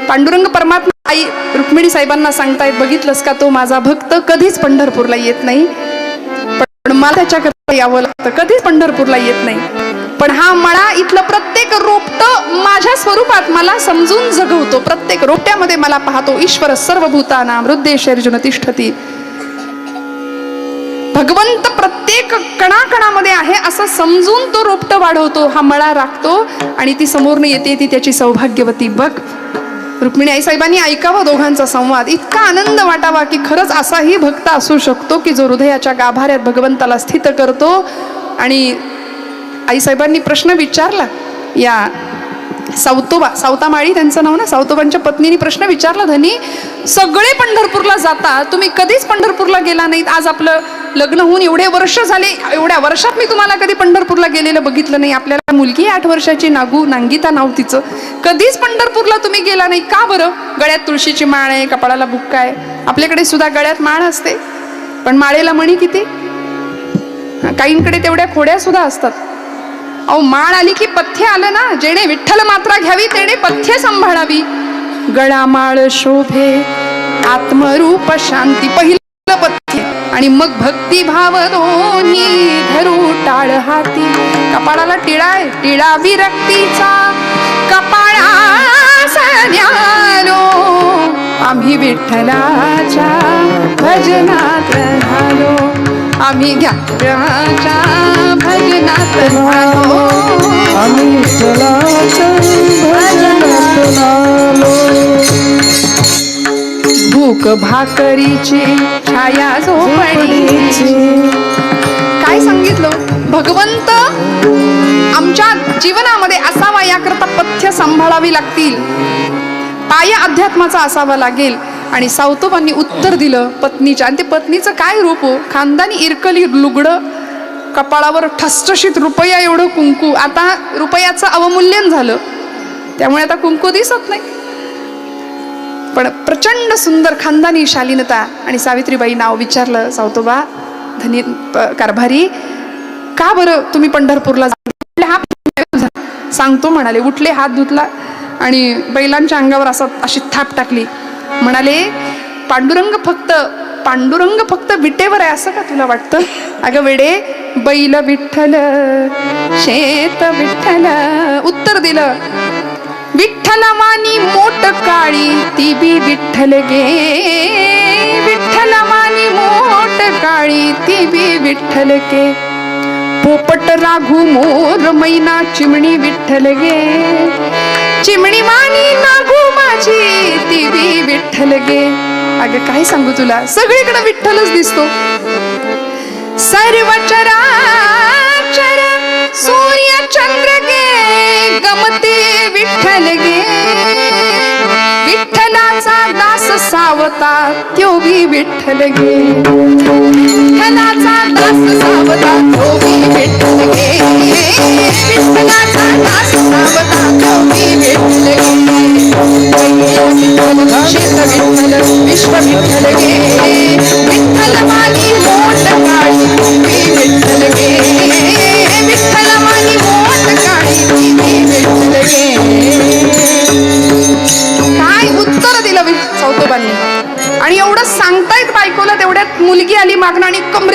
A: पांडुरंग परमात्मा आई रुक्मिणी साहेबांना सांगतायत, बघितलंस का, तो माझा भक्त कधीच पंढरपूरला येत नाही, पण मला त्याच्याकडे यावं लागतं, कधीच पंढरपूरला येत नाही. पण हा मळा, इथलं प्रत्येक रोपटं माझ्या स्वरूपात मला समजून जगवतो. प्रत्येक रोपट्यामध्ये मला पाहतो. ईश्वर सर्वभूतानां हृदयेषु तिष्ठती. भगवंत प्रत्येक कणाकणामध्ये आहे असं समजून तो रोपटं वाढवतो, हा मळा राखतो. आणि ती समोरनं येते, ती त्याची सौभाग्यवती. बघ, रुक्मिणी आईसाहेबांनी ऐकावा दोघांचा संवाद. इतका आनंद वाटावा की खरंच असाही भक्त असू शकतो की जो हृदयाच्या गाभाऱ्यात भगवंताला स्थित करतो. आणि आईसाहेबांनी प्रश्न विचारला, या सावतामाळी त्यांचं नाव ना, सावतोबांच्या पत्नीने प्रश्न विचारला, धनी सगळे पंढरपूरला जाता, तुम्ही कधीच पंढरपूरला गेला नाहीत. आज आपलं लग्न होऊन एवढे वर्ष झाले, एवढ्या वर्षात मी तुम्हाला कधी पंढरपूरला गेलेलं बघितलं नाही. आपल्याला मुलगी 8 वर्षाची, नांगिता नाव तिचं, कधीच पंढरपूरला तुम्ही गेला नाही का बरं? गळ्यात तुळशीची माळ आहे, कपाळाला बुक्का आहे. आपल्याकडे सुद्धा गळ्यात माळ असते, पण माळेला मणी किती? काहींकडे तेवढ्या खोड्या सुद्धा असतात. अहो, माळ आली की पथ्य आलं ना. जेणे विठ्ठल मात्रा घ्यावी तेणे पथ्य सांभाळावी. गळा माळ शोभे आत्मरूप शांती, पहिलं पथ्य. आणि मग भक्ती भाव दोन्ही धरू टाळ हाती. कपाळाला टिळा आहे, टिळा विरक्तीचा कपाळास न्यालो, आम्ही विठ्ठलाच्या भजनात झालो, आम्ही घ्याच्या भजनात झालो,
B: आम्ही विठ्ठलाच्या भजनात झालो.
A: भूक भाकरीची छाया झोपडीची. काय सांगितलं? भगवंत आमच्या जीवनामध्ये असावा याकरता पथ्य सांभाळावी लागतील, पाय अध्यात्माचा असावा लागेल. आणि सावतोबांनी उत्तर दिलं पत्नीच्या. आणि ते पत्नीचं काय रूप हो, खानदानी इरकली लुगडं, कपाळावर ठसठशीत रुपया एवढं कुंकू. आता रुपयाचं अवमूल्यन झालं, त्यामुळे आता कुंकू दिसत नाही, पण प्रचंड सुंदर खानदानी शालीनता. आणि सावित्रीबाई नाव विचारलं, सावतोबा धनी कारभारी, का बरं तुम्ही पंढरपूरला सांगतो म्हणाले. उठले, हात धुतला आणि बैलांच्या अंगावर अशी थाप टाकली. म्हणाले, पांडुरंग फक्त विटेवर आहे असं का तुला वाटतं? अगं वेडे, बैल विठ्ठल शेत विठ्ठल. उत्तर दिलं, विठ्ठल मानी मोट काळी ती बी विठ्ठल गे, विठ्ठल मानी मोट काळी ती बी विठ्ठल गे. पोपट राघू मोर मैना चिमणी विठ्ठल गे, चिमणी मानी नागू माझी ती बी विठ्ठल गे. अगं काय सांगू तुला, सगळीकडे विठ्ठलच दिसतो. सर्व चराचर सूर्य चंद्र गे गमते विठ्ठल गे. विठ्ठलाचा दास सावता त्यो बी विठ्ठल गे, विठ्ठलाचा दास सावता त्यो बी विठ्ठल गे, विठ्ठलाचा दास सावता त्यो बी विठ्ठल गे. शेत विठ्ठल विश्व विठ्ठल गे, विठ्ठल मानी मोठ काळी बी विठ्ठल गे, विठ्ठल मानी मोठ काळी बी विठ्ठल गे. काय उत्तर दिलं सावतोबांनी. आणि एवढं सांगतायत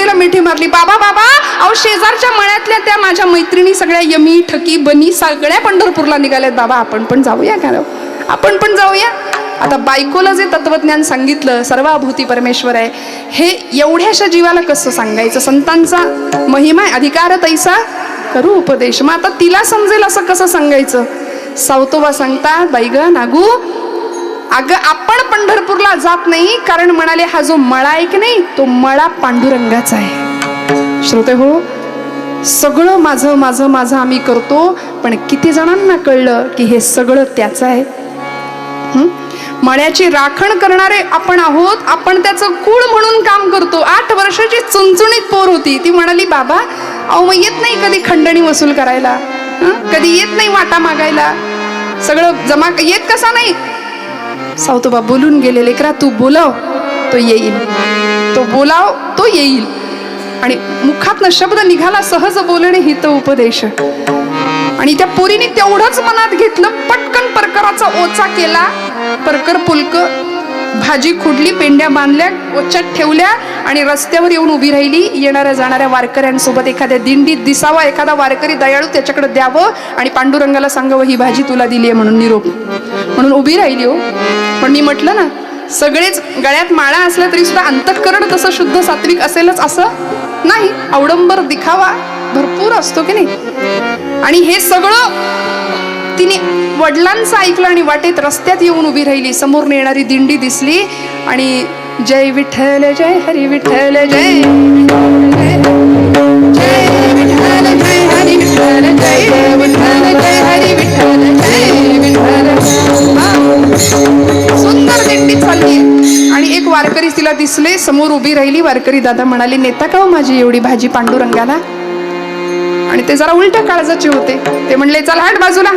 A: सासूबाईला मिठी मारली. बाबा बाबा, अहो शेजारच्या मळ्यातल्या त्या माझ्या मैत्रिणी सगळ्या यमी ठकी बनी सगळ्या पंढरपूरला निघाल्यात. बाबा आपण पण जाऊया का, आपण पण जाऊया. आता बायकोला जे तत्वज्ञान सांगितलं, सर्वाभूती परमेश्वर आहे, हे एवढ्याशा जीवाला कसं सांगायचं? संतांचा महिमा आहे, अधिकार तैसा करू उपदेश. मग आता तिला समजेल असं कसं सांगायचं? सावतोबा सांगतात, बाई ग नागू, अगं आपण पंढरपूरला जात नाही कारण म्हणाले हा जो मळा आहे की नाही, तो मळा पांडुरंगाचा आहे. श्रोते हो, सगळं माझं माझं माझं आम्ही करतो, पण किती जणांना कळलं की हे सगळं त्याचं आहे? मळ्याची राखण करणारे आपण आहोत, आपण त्याचं कुळ म्हणून काम करतो. 8 वर्षाची चुणचुणीत पोर होती, ती म्हणाली बाबा अहो मग येत नाही कधी खंडणी वसूल करायला, कधी येत नाही वाटा मागायला, सगळं जमा येत कसा नाही? सावतोबा बोलून गेले, लेकरा तू बोलाव तो येईल, तो बोलाव तो येईल. आणि मुखातनं शब्द निघाला, सहज बोलणे हित उपदेश. आणि त्या पोरीने तेवढंच मनात घेतलं, पटकन परकराचा ओचा केला, परकर पुलक भाजी खुडली, पेंड्या बांधल्या, ओच्यात ठेवल्या आणि रस्त्यावर येऊन उभी राहिली. येणाऱ्या जाणाऱ्या वारकऱ्यांसोबत एखाद्या दिंडीत दिसावा एखादा वारकरी दयाळू, त्याच्याकडे द्यावं आणि पांडुरंगाला सांगावं ही भाजी तुला दिली आहे म्हणून, निरोप म्हणून उभी राहिली. हो, पण मी म्हटलं ना, सगळेच गळ्यात माळा असल्या तरी सुद्धा अंतःकरण तसं शुद्ध सात्विक असेलच असं नाही. अवडंबर दिखावा भरपूर असतो की नाही. आणि हे सगळं तिने वडिलांचं ऐकलं आणि वाटेत रस्त्यात येऊन उभी राहिली. समोर येणारी दिंडी दिसली आणि जय विठ्ठल जय हरी विठ्ठल जय जय विठ्ठल जय हरी विठ्ठल जय विठ्ठल जय हरी विठ्ठल जय विठ्ठल. सुंदर दिंडी चालली आणि एक वारकरी तिला दिसले, समोर उभी राहिली. वारकरी दादा म्हणाले, नेता का हो माझी एवढी भाजी पांडुरंगाला? आणि ते जरा उलट्या काळजाचे होते. ते म्हणले चल हट बाजूला,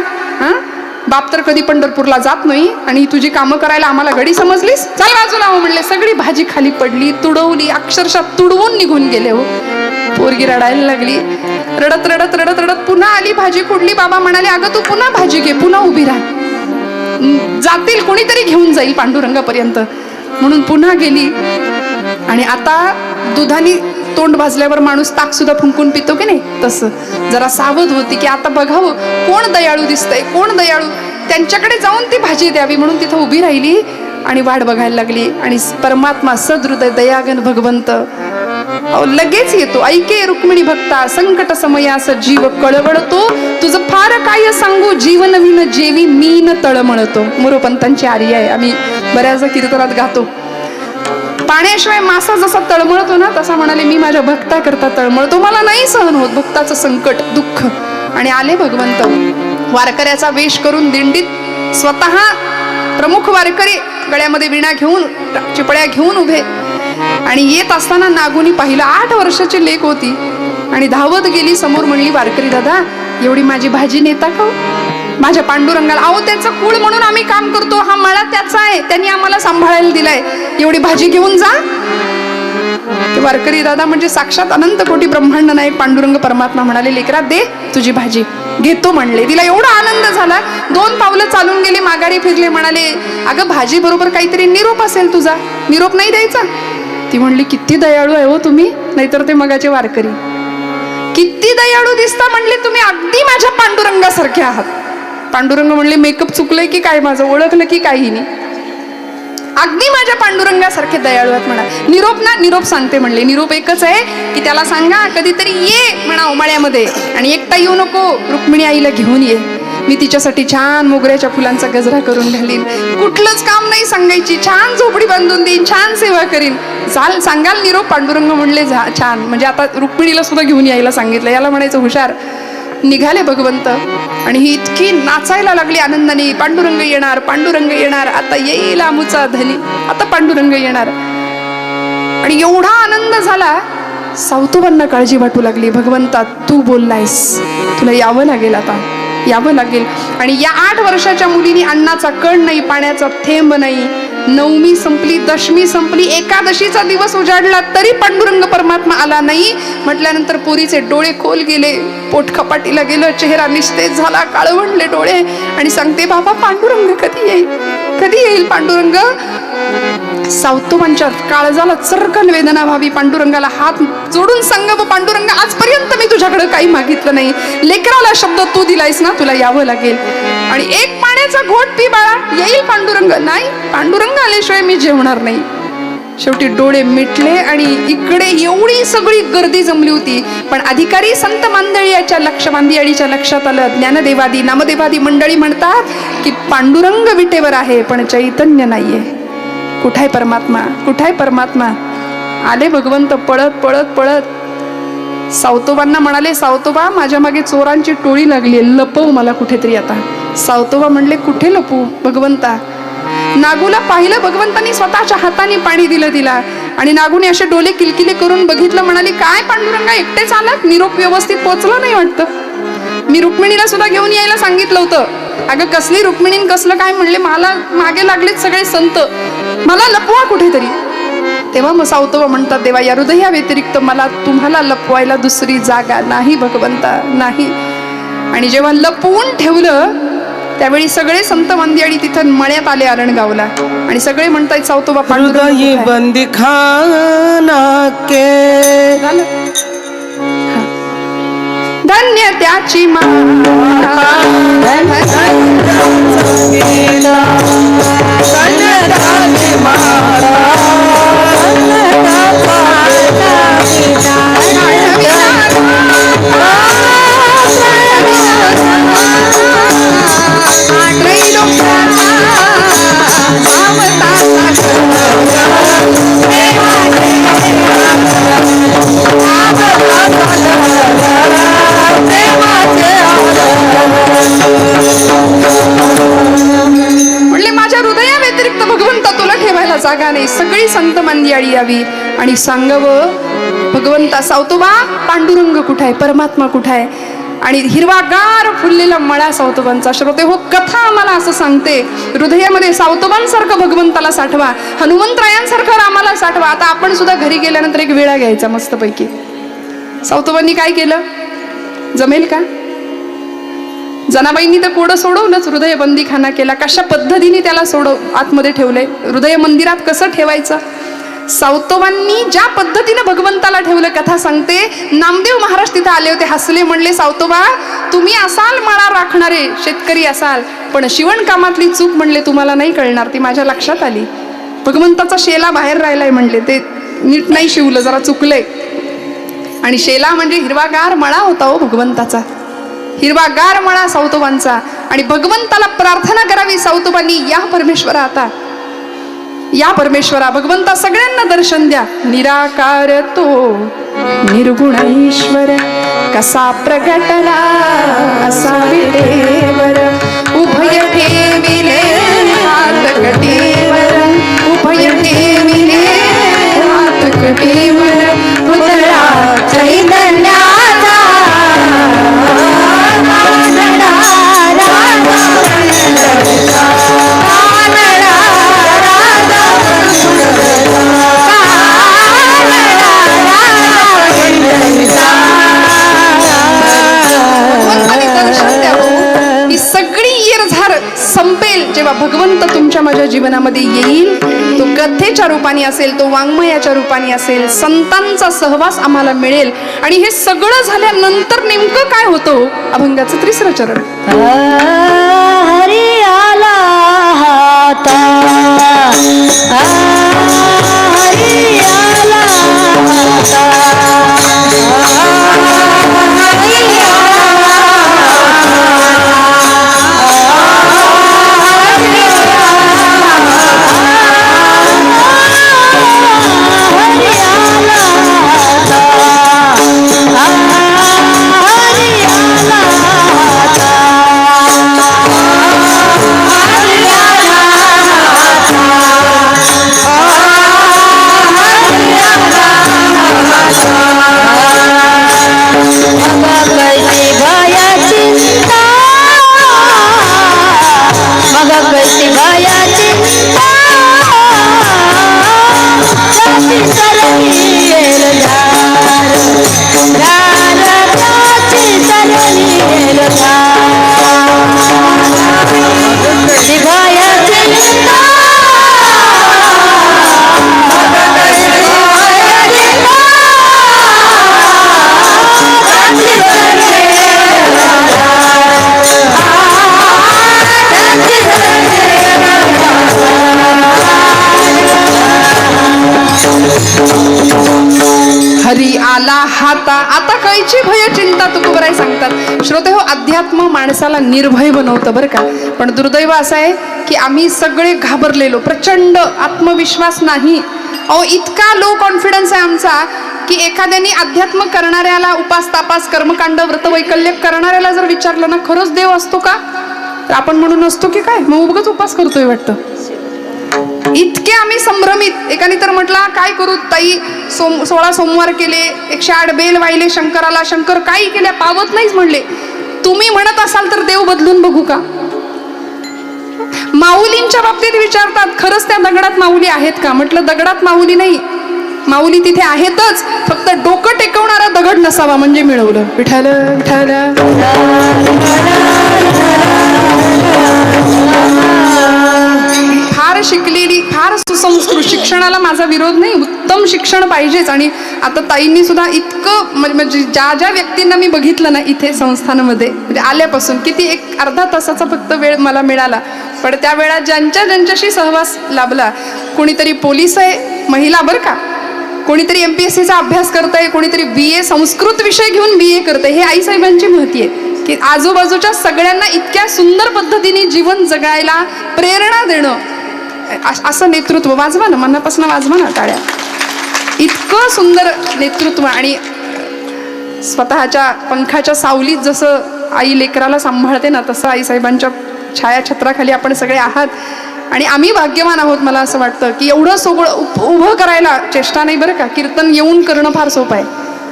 A: बाप तर कधी पंढरपूरला जात नाही आणि तुझी कामं करायला आम्हाला गडी समजलीस, चल बाजूला हो म्हणले. सगळी भाजी खाली पडली, तुडवली, अक्षरशः तुडवून निघून गेले. हो, पोरगी रडायला लागली. रडत रडत रडत रडत पुन्हा आली, भाजी खुडली. बाबा म्हणाले अगं तू पुन्हा भाजी घे, पुन्हा उभी राहा, जातील कोणीतरी घेऊन जाईल पांडुरंगापर्यंत म्हणून पुन्हा गेली. आणि आता दुधाने तोंड भाजल्यावर माणूस ताक सुद्धा फुंकून पितो की नाही, तसं जरा सावध होती की आता बघावं कोण दयाळू दिसतंय, कोण दयाळू, त्यांच्याकडे जाऊन ती भाजी द्यावी म्हणून तिथं उभी राहिली आणि वाट बघायला लागली. आणि परमात्मा सदृदय दयागन भगवंत लगेच येतो. ऐके रुक्मिणी भक्ता संकट समयास जीव कळवळतो, तुझं फार काय सांगू जीवन विन जेवी मीन तळमळतो. मोरोपंतांची आर्य आहे, आम्ही बऱ्याचदा कीर्तनात गातो. पाण्याशिवाय मासा जसा तळमळतो ना, तसा म्हणाले मी माझ्या भक्ता करता तळमळतो, मला नाही सहन होत भक्ताचं संकट दुःख. आणि आले भगवंत वारकऱ्याचा वेश करून दिंडीत, स्वतः प्रमुख वारकरी गळ्यामध्ये विणा घेऊन चिपळ्या घेऊन उभे. आणि येत असताना नागुनी पाहिलं, 8 वर्षाची लेक होती आणि धावत गेली. समोर म्हणली वारकरी दादा एवढी माझी भाजी नेता का माझ्या पांडुरंगाला? अहो त्याचं कुळ म्हणून आम्ही काम करतो, हा मळा त्याचा आहे, त्यांनी आम्हाला सांभाळायला दिलाय, एवढी भाजी घेऊन जा. ते वारकरी दादा म्हणजे साक्षात अनंत कोटी ब्रह्मांड नायक पांडुरंग परमात्मा म्हणाले लेकरा दे तुझी भाजी, घेतो म्हणले. तिला एवढा आनंद झाला, 2 पावलं चालून गेले, माघारी फिरले. म्हणाले अगं भाजी बरोबर काहीतरी निरोप असेल तुझा, निरोप नाही द्यायचा? ती म्हणली किती दयाळू आहे हो तुम्ही, नाहीतर ते मगाचे वारकरी किती दयाळू दिसता म्हणले तुम्ही, अगदी माझ्या पांडुरंगासारखे आहात. पांडुरंग म्हणले मेकअप चुकलंय की काय माझं, ओळखलं की काही नाही, अगदी माझ्या पांडुरंगासारखे दयाळू आहेत म्हणा. निरोप ना, निरोप सांगते म्हणले. निरोप एकच आहे की त्याला सांगा कधीतरी ये म्हणा उमाळ्यामध्ये आणि एकटा येऊ नको, रुक्मिणी आईला घेऊन ये, मी तिच्यासाठी छान मोगऱ्याच्या फुलांचा गजरा करून घालीन, कुठलंच काम नाही सांगायची, छान झोपडी बांधून देईन, छान सेवा करीन, सांगाल निरोप? पांडुरंग म्हणले छान, म्हणजे आता रुक्मिणीला सुद्धा घेऊन यायला सांगितलं. याला म्हणायचं हुशार. निघाले भगवंत आणि ही इतकी नाचायला लागली आनंदाने, पांडुरंग येणार, पांडुरंग येणार, आता येईल आमुचा धनी, आता पांडुरंग येणार. आणि एवढा आनंद झाला, सावतोबांना काळजी वाटू लागली, भगवंता तू बोललायस, तुला यावं लागेल, आता यावं लागेल. आणि या 8 वर्षाच्या मुलीने अन्नाचा कण नाही, पाण्याचा थेंब नाही. 9वी संपली, 10वी संपली, एकादशीचा दिवस उजाडला तरी पांडुरंग परमात्मा आला नाही. म्हटल्यानंतर पोरीचे डोळे खोल गेले, पोट खपाटीला गेलं, चेहरा निस्तेज झाला, काळवंडले डोळे आणि सांगते बाबा पांडुरंग कधी येईल, कधी येईल पांडुरंग? सावतोबांच्या काळजाला चरकन वेदना व्हावी, पांडुरंगाला हात जोडून सांगावं, पांडुरंग आजपर्यंत मी तुझ्याकडे काही मागितलं नाही, लेकराला शब्द तू दिलायस ना, तुला यावं लागेल आणि एक पाण्याचा घोट पी बाळा, येईल पांडुरंग. नाही, पांडुरंग आल्याशिवाय मी जेवणार नाही. शेवटी डोळे मिटले आणि इकडे एवढी सगळी गर्दी जमली होती, पण अधिकारी संत मांदळीच्या लक्षात आलं, ज्ञानदेवादी नामदेवादी मंडळी म्हणतात की पांडुरंग विटेवर आहे पण चैतन्य नाहीये. कुठाय परमात्मा, कुठाय परमात्मा? आले भगवंत पळत पळत पळत सावतोबांना म्हणाले, सावतोबा माझ्या मागे चोरांची टोळी लागली, लपव मला कुठेतरी आता. सावतोबा म्हणले, कुठे लपू भगवंता? नागूला पाहिलं भगवंतांनी, स्वतःच्या हाताने पाणी दिलं तिला आणि नागूने असे डोले किलकिले करून बघितलं, म्हणाली काय पांडुरंगा एकटेच आलात? निरोप व्यवस्थित पोचला नाही वाटतं. मी रुक्मिणीला सुद्धा घेऊन यायला सांगितलं होतं. अगं कसली रुक्मिणीन कसलं काय? म्हणले मला मागे लागलेत सगळे संत, मला लपवा कुठेतरी. तेव्हा मग सावतोबा म्हणतात, देवा या हृदया व्यतिरिक्त मला तुम्हाला लपवायला दुसरी जागा नाही भगवंता, नाही. आणि जेव्हा लपवून ठेवलं त्यावेळी सगळे संत मंदिर तिथं मळ्यात आले आरणगावला आणि सगळे म्हणतायत सावतोबा
B: हृदयी बंदी खाना के
A: झालं. धन्य त्याची म्हणले माझ्या हृदया व्यतिरिक्त भगवंता तुला ठेवायला जागा नाही. सगळी संत मंदियाळी यावी आणि सांगावं, भगवंता सावतोबा पांडुरंग कुठाय, परमात्मा कुठाय? आणि हिरवागार फुललेला मळा सावतोबांचा. श्रोते हो, कथा आम्हाला असं सांगते, हृदयामध्ये सावतोबांसारखं भगवंताला साठवा, हनुमंतरायांसारखं रामाला साठवा. आता आपण सुद्धा घरी गेल्यानंतर एक वेळा घ्यायचा मस्तपैकी. सावतोबांनी काय केलं? जमेल का? जनाबाईंनी तर कोडं सोडवलंच, हृदय बंदी खाना केला. कशा पद्धतीने त्याला आतमध्ये ठेवलंय, हृदय मंदिरात कसं ठेवायचं? सावतोबांनी ज्या पद्धतीने भगवंताला ठेवलं, कथा सांगते, नामदेव महाराज तिथे आले होते, हसले, म्हणले सावतोबा तुम्ही असाल मळा राखणारे, शेतकरी असाल, पण शिवणकामातली चूक म्हणले तुम्हाला नाही कळणार, ती माझ्या लक्षात आली. भगवंताचा शेला बाहेर राहिलाय म्हणले, ते नीट नाही शिवलं, जरा चुकलंय. आणि शेला म्हणजे हिरवागार मळा होता हो भगवंताचा, हिरवागार मळा सावतोबांचा. आणि भगवंताला प्रार्थना करावी सावतोबांनी, या परमेश्वरा आता, या परमेश्वरा भगवंता सगळ्यांना दर्शन द्या. निराकार तो निर्गुण ईश्वर, कसा प्रगटला असा विटेवर, उभय ठेविले हात कटीवर, उभय ठेविले हात कटीवर, पुतळा चैतन्याचा संपेल जेव्हा भगवंत तुमच्या माझ्या जीवनामध्ये येईल. तो कथेच्या रूपाने असेल, तो वाङ्मयाच्या रूपाने असेल, संतांचा सहवास आम्हाला मिळेल. आणि हे सगळं झाल्यानंतर नेमकं काय होतं? अभंगाचं 3रं चरण.
C: हरी आला हाता, हरी आला हाता,
A: हरी आला हाता, आता कायची भय चिंता, तुकोबराय सांगतात. श्रोते हो, अध्यात्म माणसाला निर्भय बनवतं बरं का. पण दुर्दैव असं आहे की आम्ही सगळे घाबरलेलो, प्रचंड आत्मविश्वास नाही. अहो, इतका लो कॉन्फिडन्स आहे आमचा की एखाद्याने अध्यात्म करणाऱ्याला, उपास तापास कर्मकांड व्रत वैकल्य करणाऱ्याला जर विचारलं ना खरंच देव असतो का, तर आपण म्हणून असतो की काय, मग उगाच उपास करतोय वाटतं. इतके आम्ही संभ्रमित. एकाने तर म्हटला काय करू ताई, 16 सोमवार केले, 108 बेल वाहिले शंकराला, शंकर काही केल्या पावत नाहीच म्हणले. तुम्ही म्हणत असाल तर देव बदलून बघू का. माऊलींच्या बाबतीत विचारतात, खरंच त्या दगडात माऊली आहेत का. म्हटलं दगडात माऊली नाही, माऊली तिथे आहेतच, फक्त डोकं टेकवणारा दगड नसावा म्हणजे मिळवलं. विठ्ठल विठ्ठल. फार शिकलेली, फार सुसंस्कृत, शिक्षणाला माझा विरोध नाही, उत्तम शिक्षण पाहिजेच. आणि आता ताईंनी सुद्धा इतकं म्हणजे ज्या ज्या व्यक्तींना मी बघितलं ना इथे संस्थानामध्ये, म्हणजे आल्यापासून किती एक अर्धा तासाचा फक्त वेळ मला मिळाला, पण त्या वेळात ज्यांच्याशी सहवास लाभला, कोणीतरी पोलीस आहे महिला बरं का, कोणीतरी MPSCचा अभ्यास करतंय, कोणीतरी BA संस्कृत विषय घेऊन BA करतंय. हे आईसाहेबांची महती आहे की आजूबाजूच्या सगळ्यांना इतक्या सुंदर पद्धतीने जीवन जगायला प्रेरणा देणं, असं नेतृत्व. वाजवा ना, मनापासून वाजवा ना टाळ्या. इतकं सुंदर नेतृत्व. आणि स्वतःच्या पंखाच्या सावलीत जसं आई लेकराला सांभाळते ना, तसं आईसाहेबांच्या छायाछत्राखाली आपण सगळे आहात. आणि आम्ही भाग्यवान आहोत. मला असं वाटतं की एवढं सगळं उभं करायला चेष्टा नाही बरं का. कीर्तन येऊन करणं फार सोपं आहे,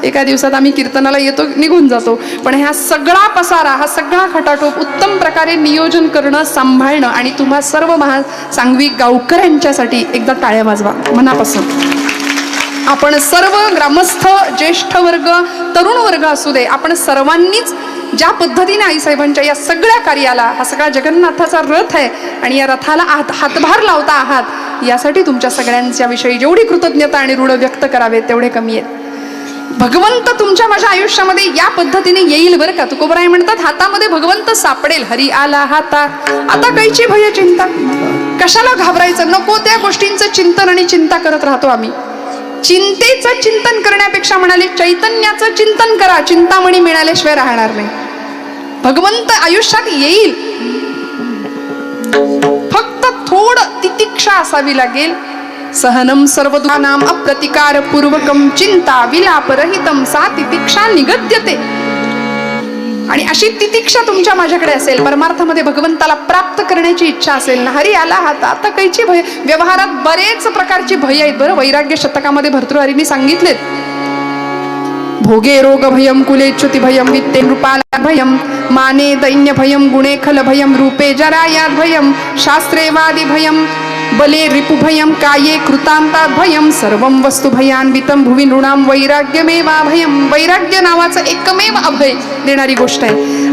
A: एका दिवसात आम्ही कीर्तनाला येतो, निघून जातो. पण ह्या सगळा पसारा, हा सगळा खटाटोप उत्तम प्रकारे नियोजन करणं, सांभाळणं, आणि तुम्हा सर्व महासांगवी गावकऱ्यांच्यासाठी एकदा टाळ्या वाजवा मनापासून. आपण सर्व ग्रामस्थ, ज्येष्ठ वर्ग, तरुण वर्ग असू दे, आपण सर्वांनीच ज्या पद्धतीने आईसाहेबांच्या या सगळ्या कार्याला, हा सगळा जगन्नाथाचा रथ आहे आणि या रथाला हातभार लावता आहात, यासाठी तुमच्या सगळ्यांच्या विषयी जेवढी कृतज्ञता आणि ऋण व्यक्त करावे तेवढे कमी आहेत. भगवंत तुमच्या माझ्या आयुष्यामध्ये या पद्धतीने येईल बरं का. तुकोबराय म्हणतात, हातामध्ये भगवंत सापडेल. हरी आला हाता, आता कायची भय चिंता, कशाला घाबरायचं. नको त्या गोष्टींचं चिंतन आणि चिंता करत राहतो आम्ही. चिंतेचं चिंतन करण्यापेक्षा म्हणाले चैतन्याचं चिंतन करा, चिंतामणी मिळाल्याशिवाय राहणार नाही. भगवंत आयुष्यात येईल, फक्त थोडं तितिक्षा असावी लागेल. सहनम सर्वदुःखानां अप्रतिकार पूर्वकम चिंता विलापरहितम सा तितिक्षा निगद्यते. आणि अशी तितिक्षा तुमच्या माझ्याकडे असेल, परमार्थामध्ये भगवंताला प्राप्त करण्याची इच्छा असेल ना, हरी आला हात, आता कायची भय. व्यवहारात बरेच प्रकारची भय आहेत बरं. वैराग्य शतकामध्ये भर्तृहरींनी सांगितलेत. भोगे रोग भयम, कुलेच्युती भयम, वित्ते नृपाला भयम, माने दैन्य भयम, गुणे खल भयम, रूपे जरायात भयम, शास्त्रे वादी भयम, बले रिपुभयम, काये कृतांतात भयम, सर्वं वस्तु भयान्वितम भुवि नृणाम वैराग्यमेवा भयम. वैराग्य नावाचं एकमेव अभय देणारी गोष्ट आहे.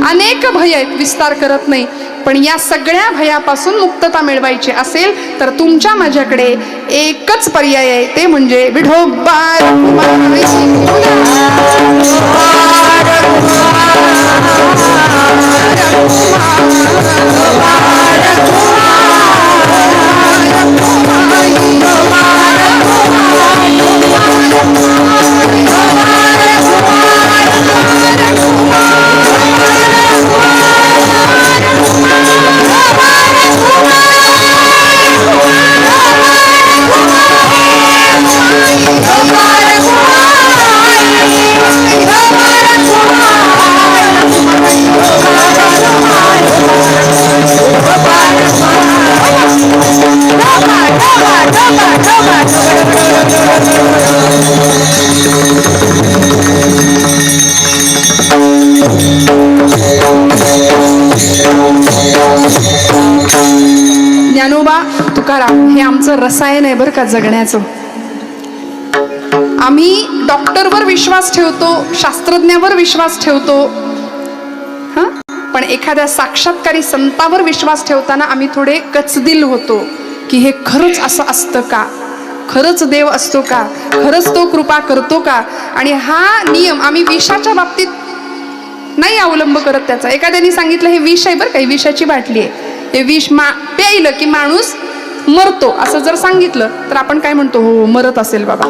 A: अनेक भय आहेत, विस्तार करत नाही. पण या सगळ्या भयापासून मुक्तता मिळवायची असेल तर तुमच्या माझ्याकडे एकच पर्याय आहे, ते म्हणजे विठोबा. ज्ञानोबा तुकाराम हे आमचं रसायन आहे बरं का जगण्याचं. आम्ही डॉक्टरवर विश्वास ठेवतो, शास्त्रज्ञावर विश्वास ठेवतो, पण एखाद्या साक्षात्कारी संतावर विश्वास ठेवताना आम्ही थोडे कचदिल होतो की हे खरंच असं असतं का, खरंच देव असतो का, खरंच तो कृपा करतो का. आणि हा नियम आम्ही विषाच्या बाबतीत नाही अवलंब करत त्याचा. एखाद्याने सांगितलं हे विष आहे बरं का, विषाची बाटली आहे, हे विष प्यायलं की माणूस मरतो, असं जर सांगितलं तर आपण काय म्हणतो, हो मरत असेल बाबा.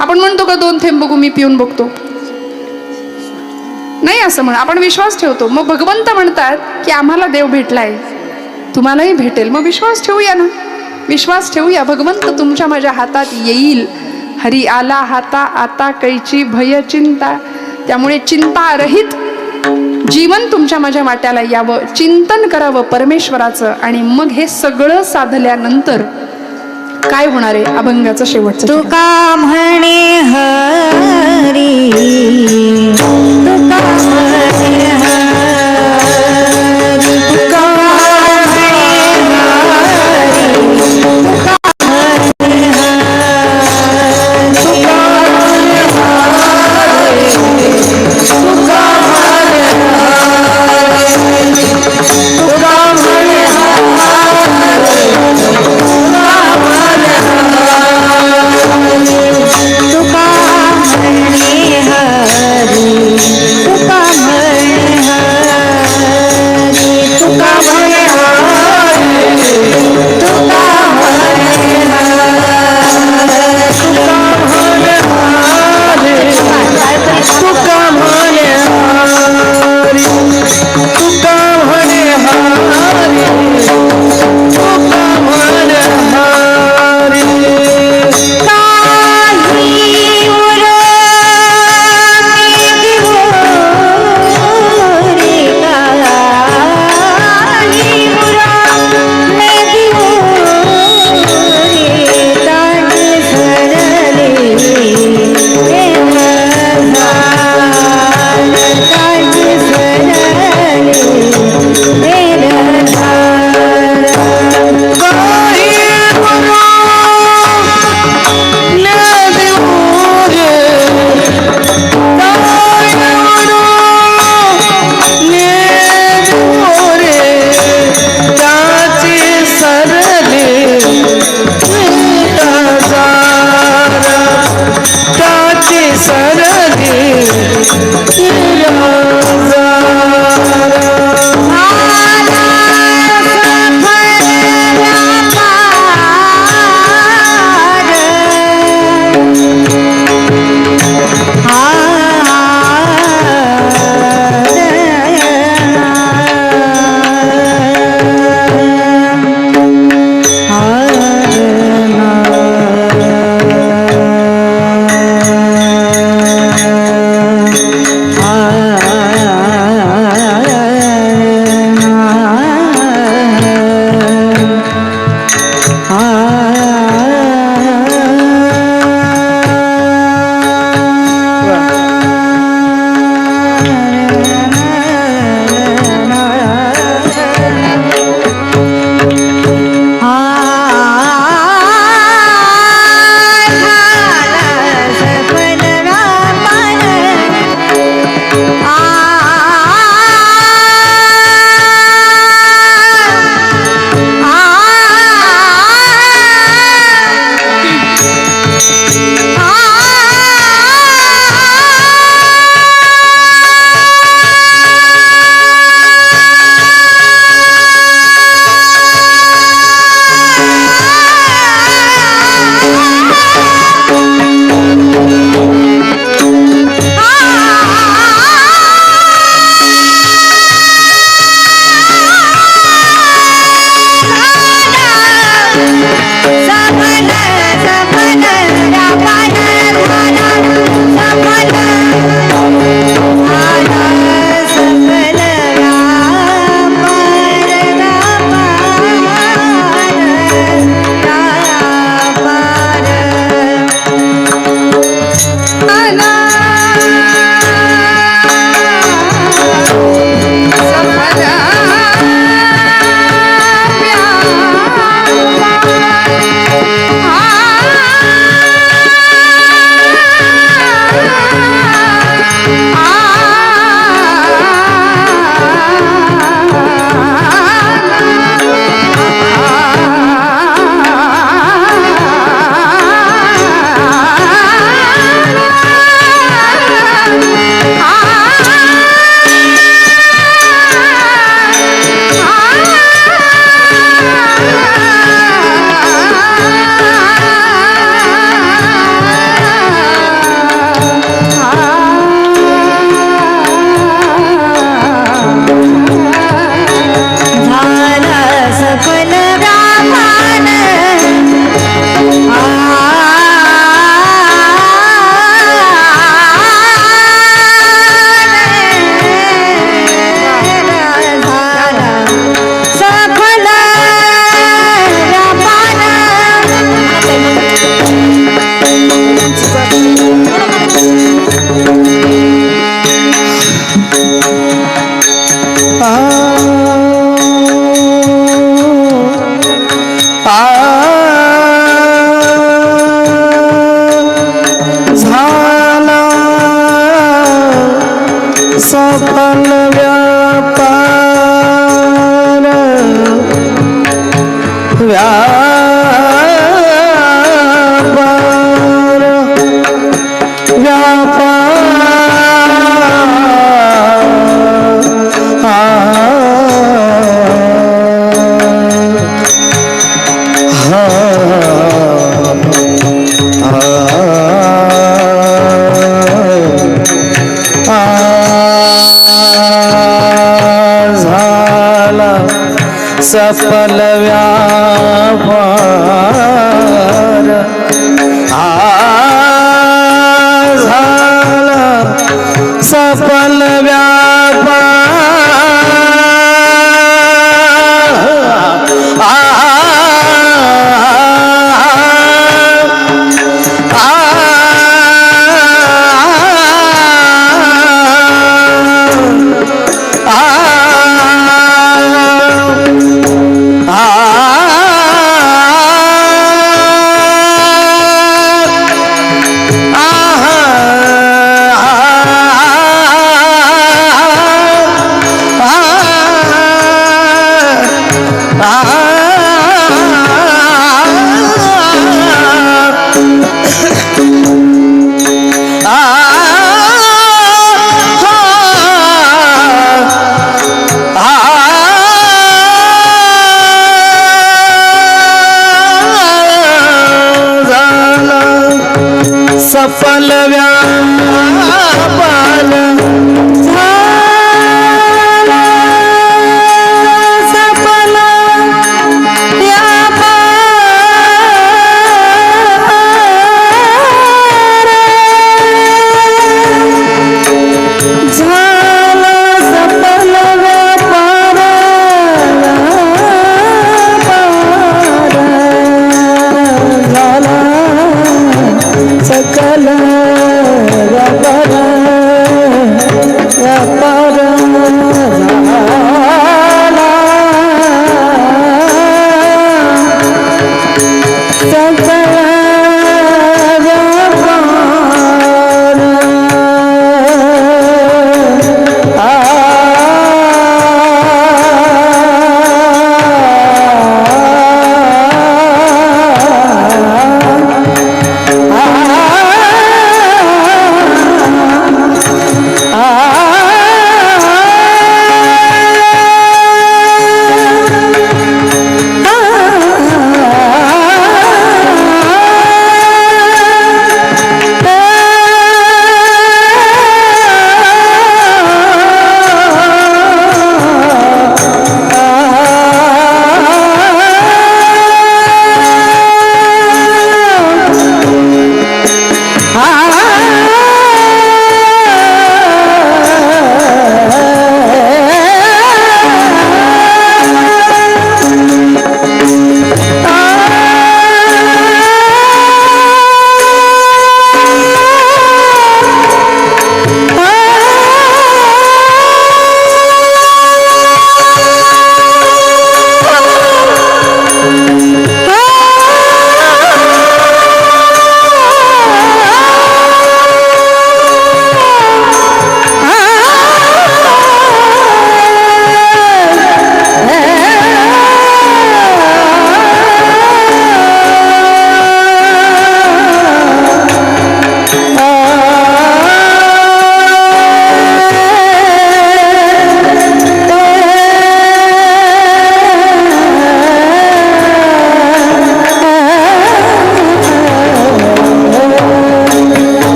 A: आपण म्हणतो का 2 थेंब बघू मी पिऊन बघतो, नाही असं म्हण, आपण विश्वास ठेवतो. मग भगवंत म्हणतात की आम्हाला देव भेटलाय, तुम्हालाही भेटेल, मग विश्वास ठेवूया ना, विश्वास ठेवूया. भगवंत तुमच्या माझ्या हातात येईल. हरी आला हाता आता कैची भय चिंता. त्यामुळे चिंता रहित जीवन तुमच्या माझ्या वाट्याला यावं, चिंतन करावं परमेश्वराचं. आणि मग हे सगळं साधल्यानंतर काय होणार आहे? अभंगाचं शेवटचं चरण.
C: तुका म्हणे हरी, तुका म्हणे हरी, तुका म्हणे हरी, तुका म्हणे हरी, तुका म्हणे हरी, तुका म्हणे हरी, तुका म्हणे हरी, तुका म्हणे
B: सफल व्यापार व्यापार झाला सफल व्यापार झाला सफल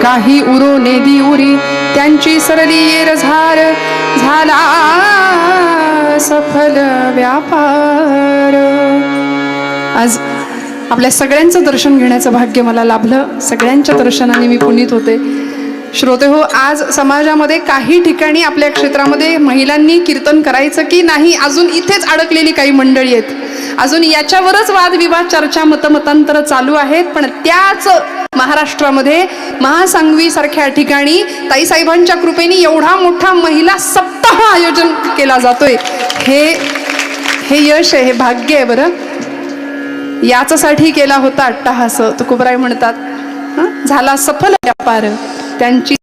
A: काही उरो नेदी उरी त्यांची सरली येर झार झाला सफल व्यापार. आज आपल्या सगळ्यांचं दर्शन घेण्याचं भाग्य मला लाभलं. सगळ्यांच्या दर्शनाने मी पुनीत होते. श्रोते हो, आज समाजामध्ये काही ठिकाणी आपल्या क्षेत्रामध्ये महिलांनी कीर्तन करायचं की नाही अजून इथेच अडकलेली काही मंडळी आहेत. अजून याच्यावरच वादविवाद चर्चा मतमतांतर चालू आहेत. पण त्याच महाराष्ट्रामध्ये महासांगवी सारख्या ठिकाणी ताईसाहेबांच्या कृपेने एवढा मोठा महिला सप्ताह आयोजन केला जातोय. हे यश आहे, हे भाग्य आहे. बरं, याच्यासाठी केला होता अट्टाहास. तुकोबराय म्हणतात, झाला सफल व्यापार त्यांची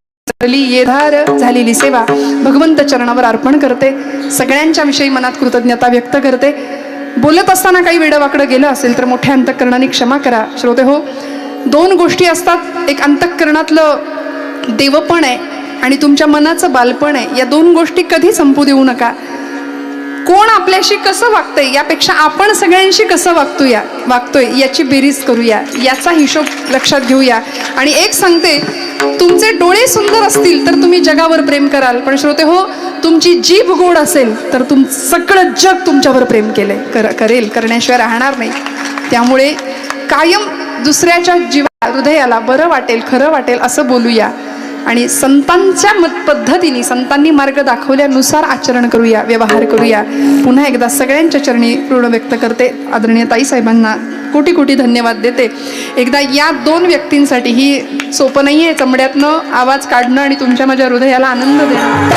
A: येधार झालेली सेवा भगवंत चरणावर अर्पण करते. सगळ्यांच्या विषयी मनात कृतज्ञता व्यक्त करते. बोलत असताना काही वेडवाकडं गेलं असेल तर मोठ्या अंतःकरणाने क्षमा करा. श्रोते हो, दोन गोष्टी असतात. एक अंतःकरणातलं देवपण आहे आणि तुमच्या मनाचं बालपण आहे. या दोन गोष्टी कधी संपू देऊ नका. कोण आपल्याशी कसं वागतंय यापेक्षा आपण सगळ्यांशी कसं वागतोय याची बेरीज करूया, याचा हिशोब लक्षात घेऊया. आणि एक सांगते, तुमचे डोळे सुंदर असतील तर तुम्ही जगावर प्रेम कराल. पण श्रोते हो, तुमची जीभ गोड असेल तर सगळं जग तुमच्यावर प्रेम करेल, करण्याशिवाय राहणार नाही. त्यामुळे कायम दुसऱ्याच्या हृदयाला बरं वाटेल, खरं वाटेल असं बोलूया. आणि संतांच्या पद्धतीने, संतांनी मार्ग दाखवल्यानुसार आचरण करूया, व्यवहार करूया. पुन्हा एकदा सगळ्यांच्या चरणी ऋण व्यक्त करते. आदरणीय ताईसाहेबांना कोटी कोटी धन्यवाद देते. एकदा या दोन व्यक्तींसाठी, ही सोपं नाही आहे चमड्यातनं आवाज काढणं आणि तुमच्या माझ्या हृदयाला आनंद देणं.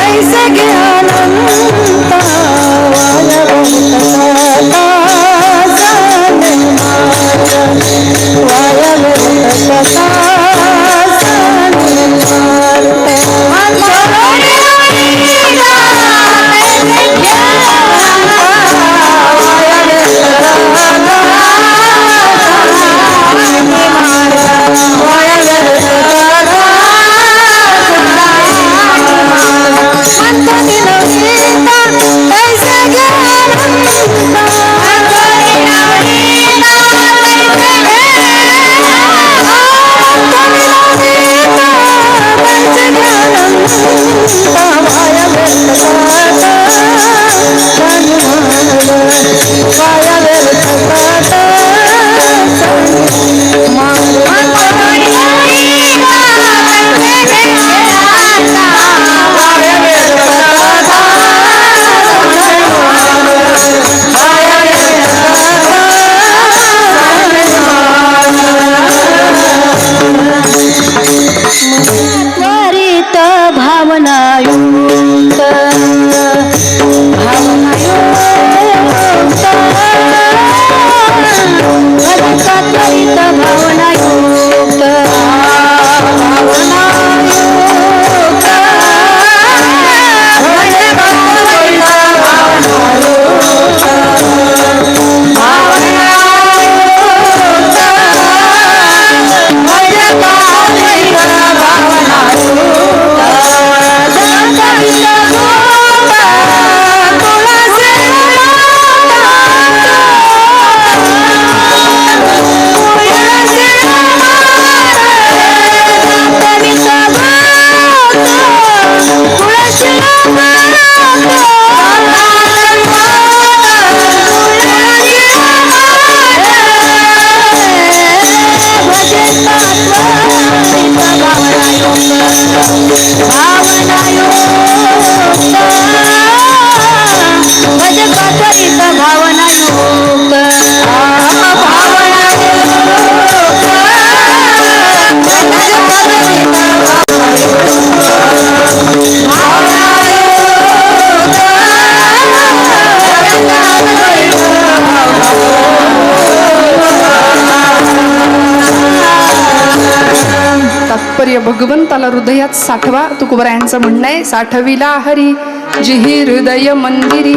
A: भगवंताला हृदयात साठवा. तुकोबरायांचं म्हणणं आहे, साठविला हरी जिही हृदय मंदिरी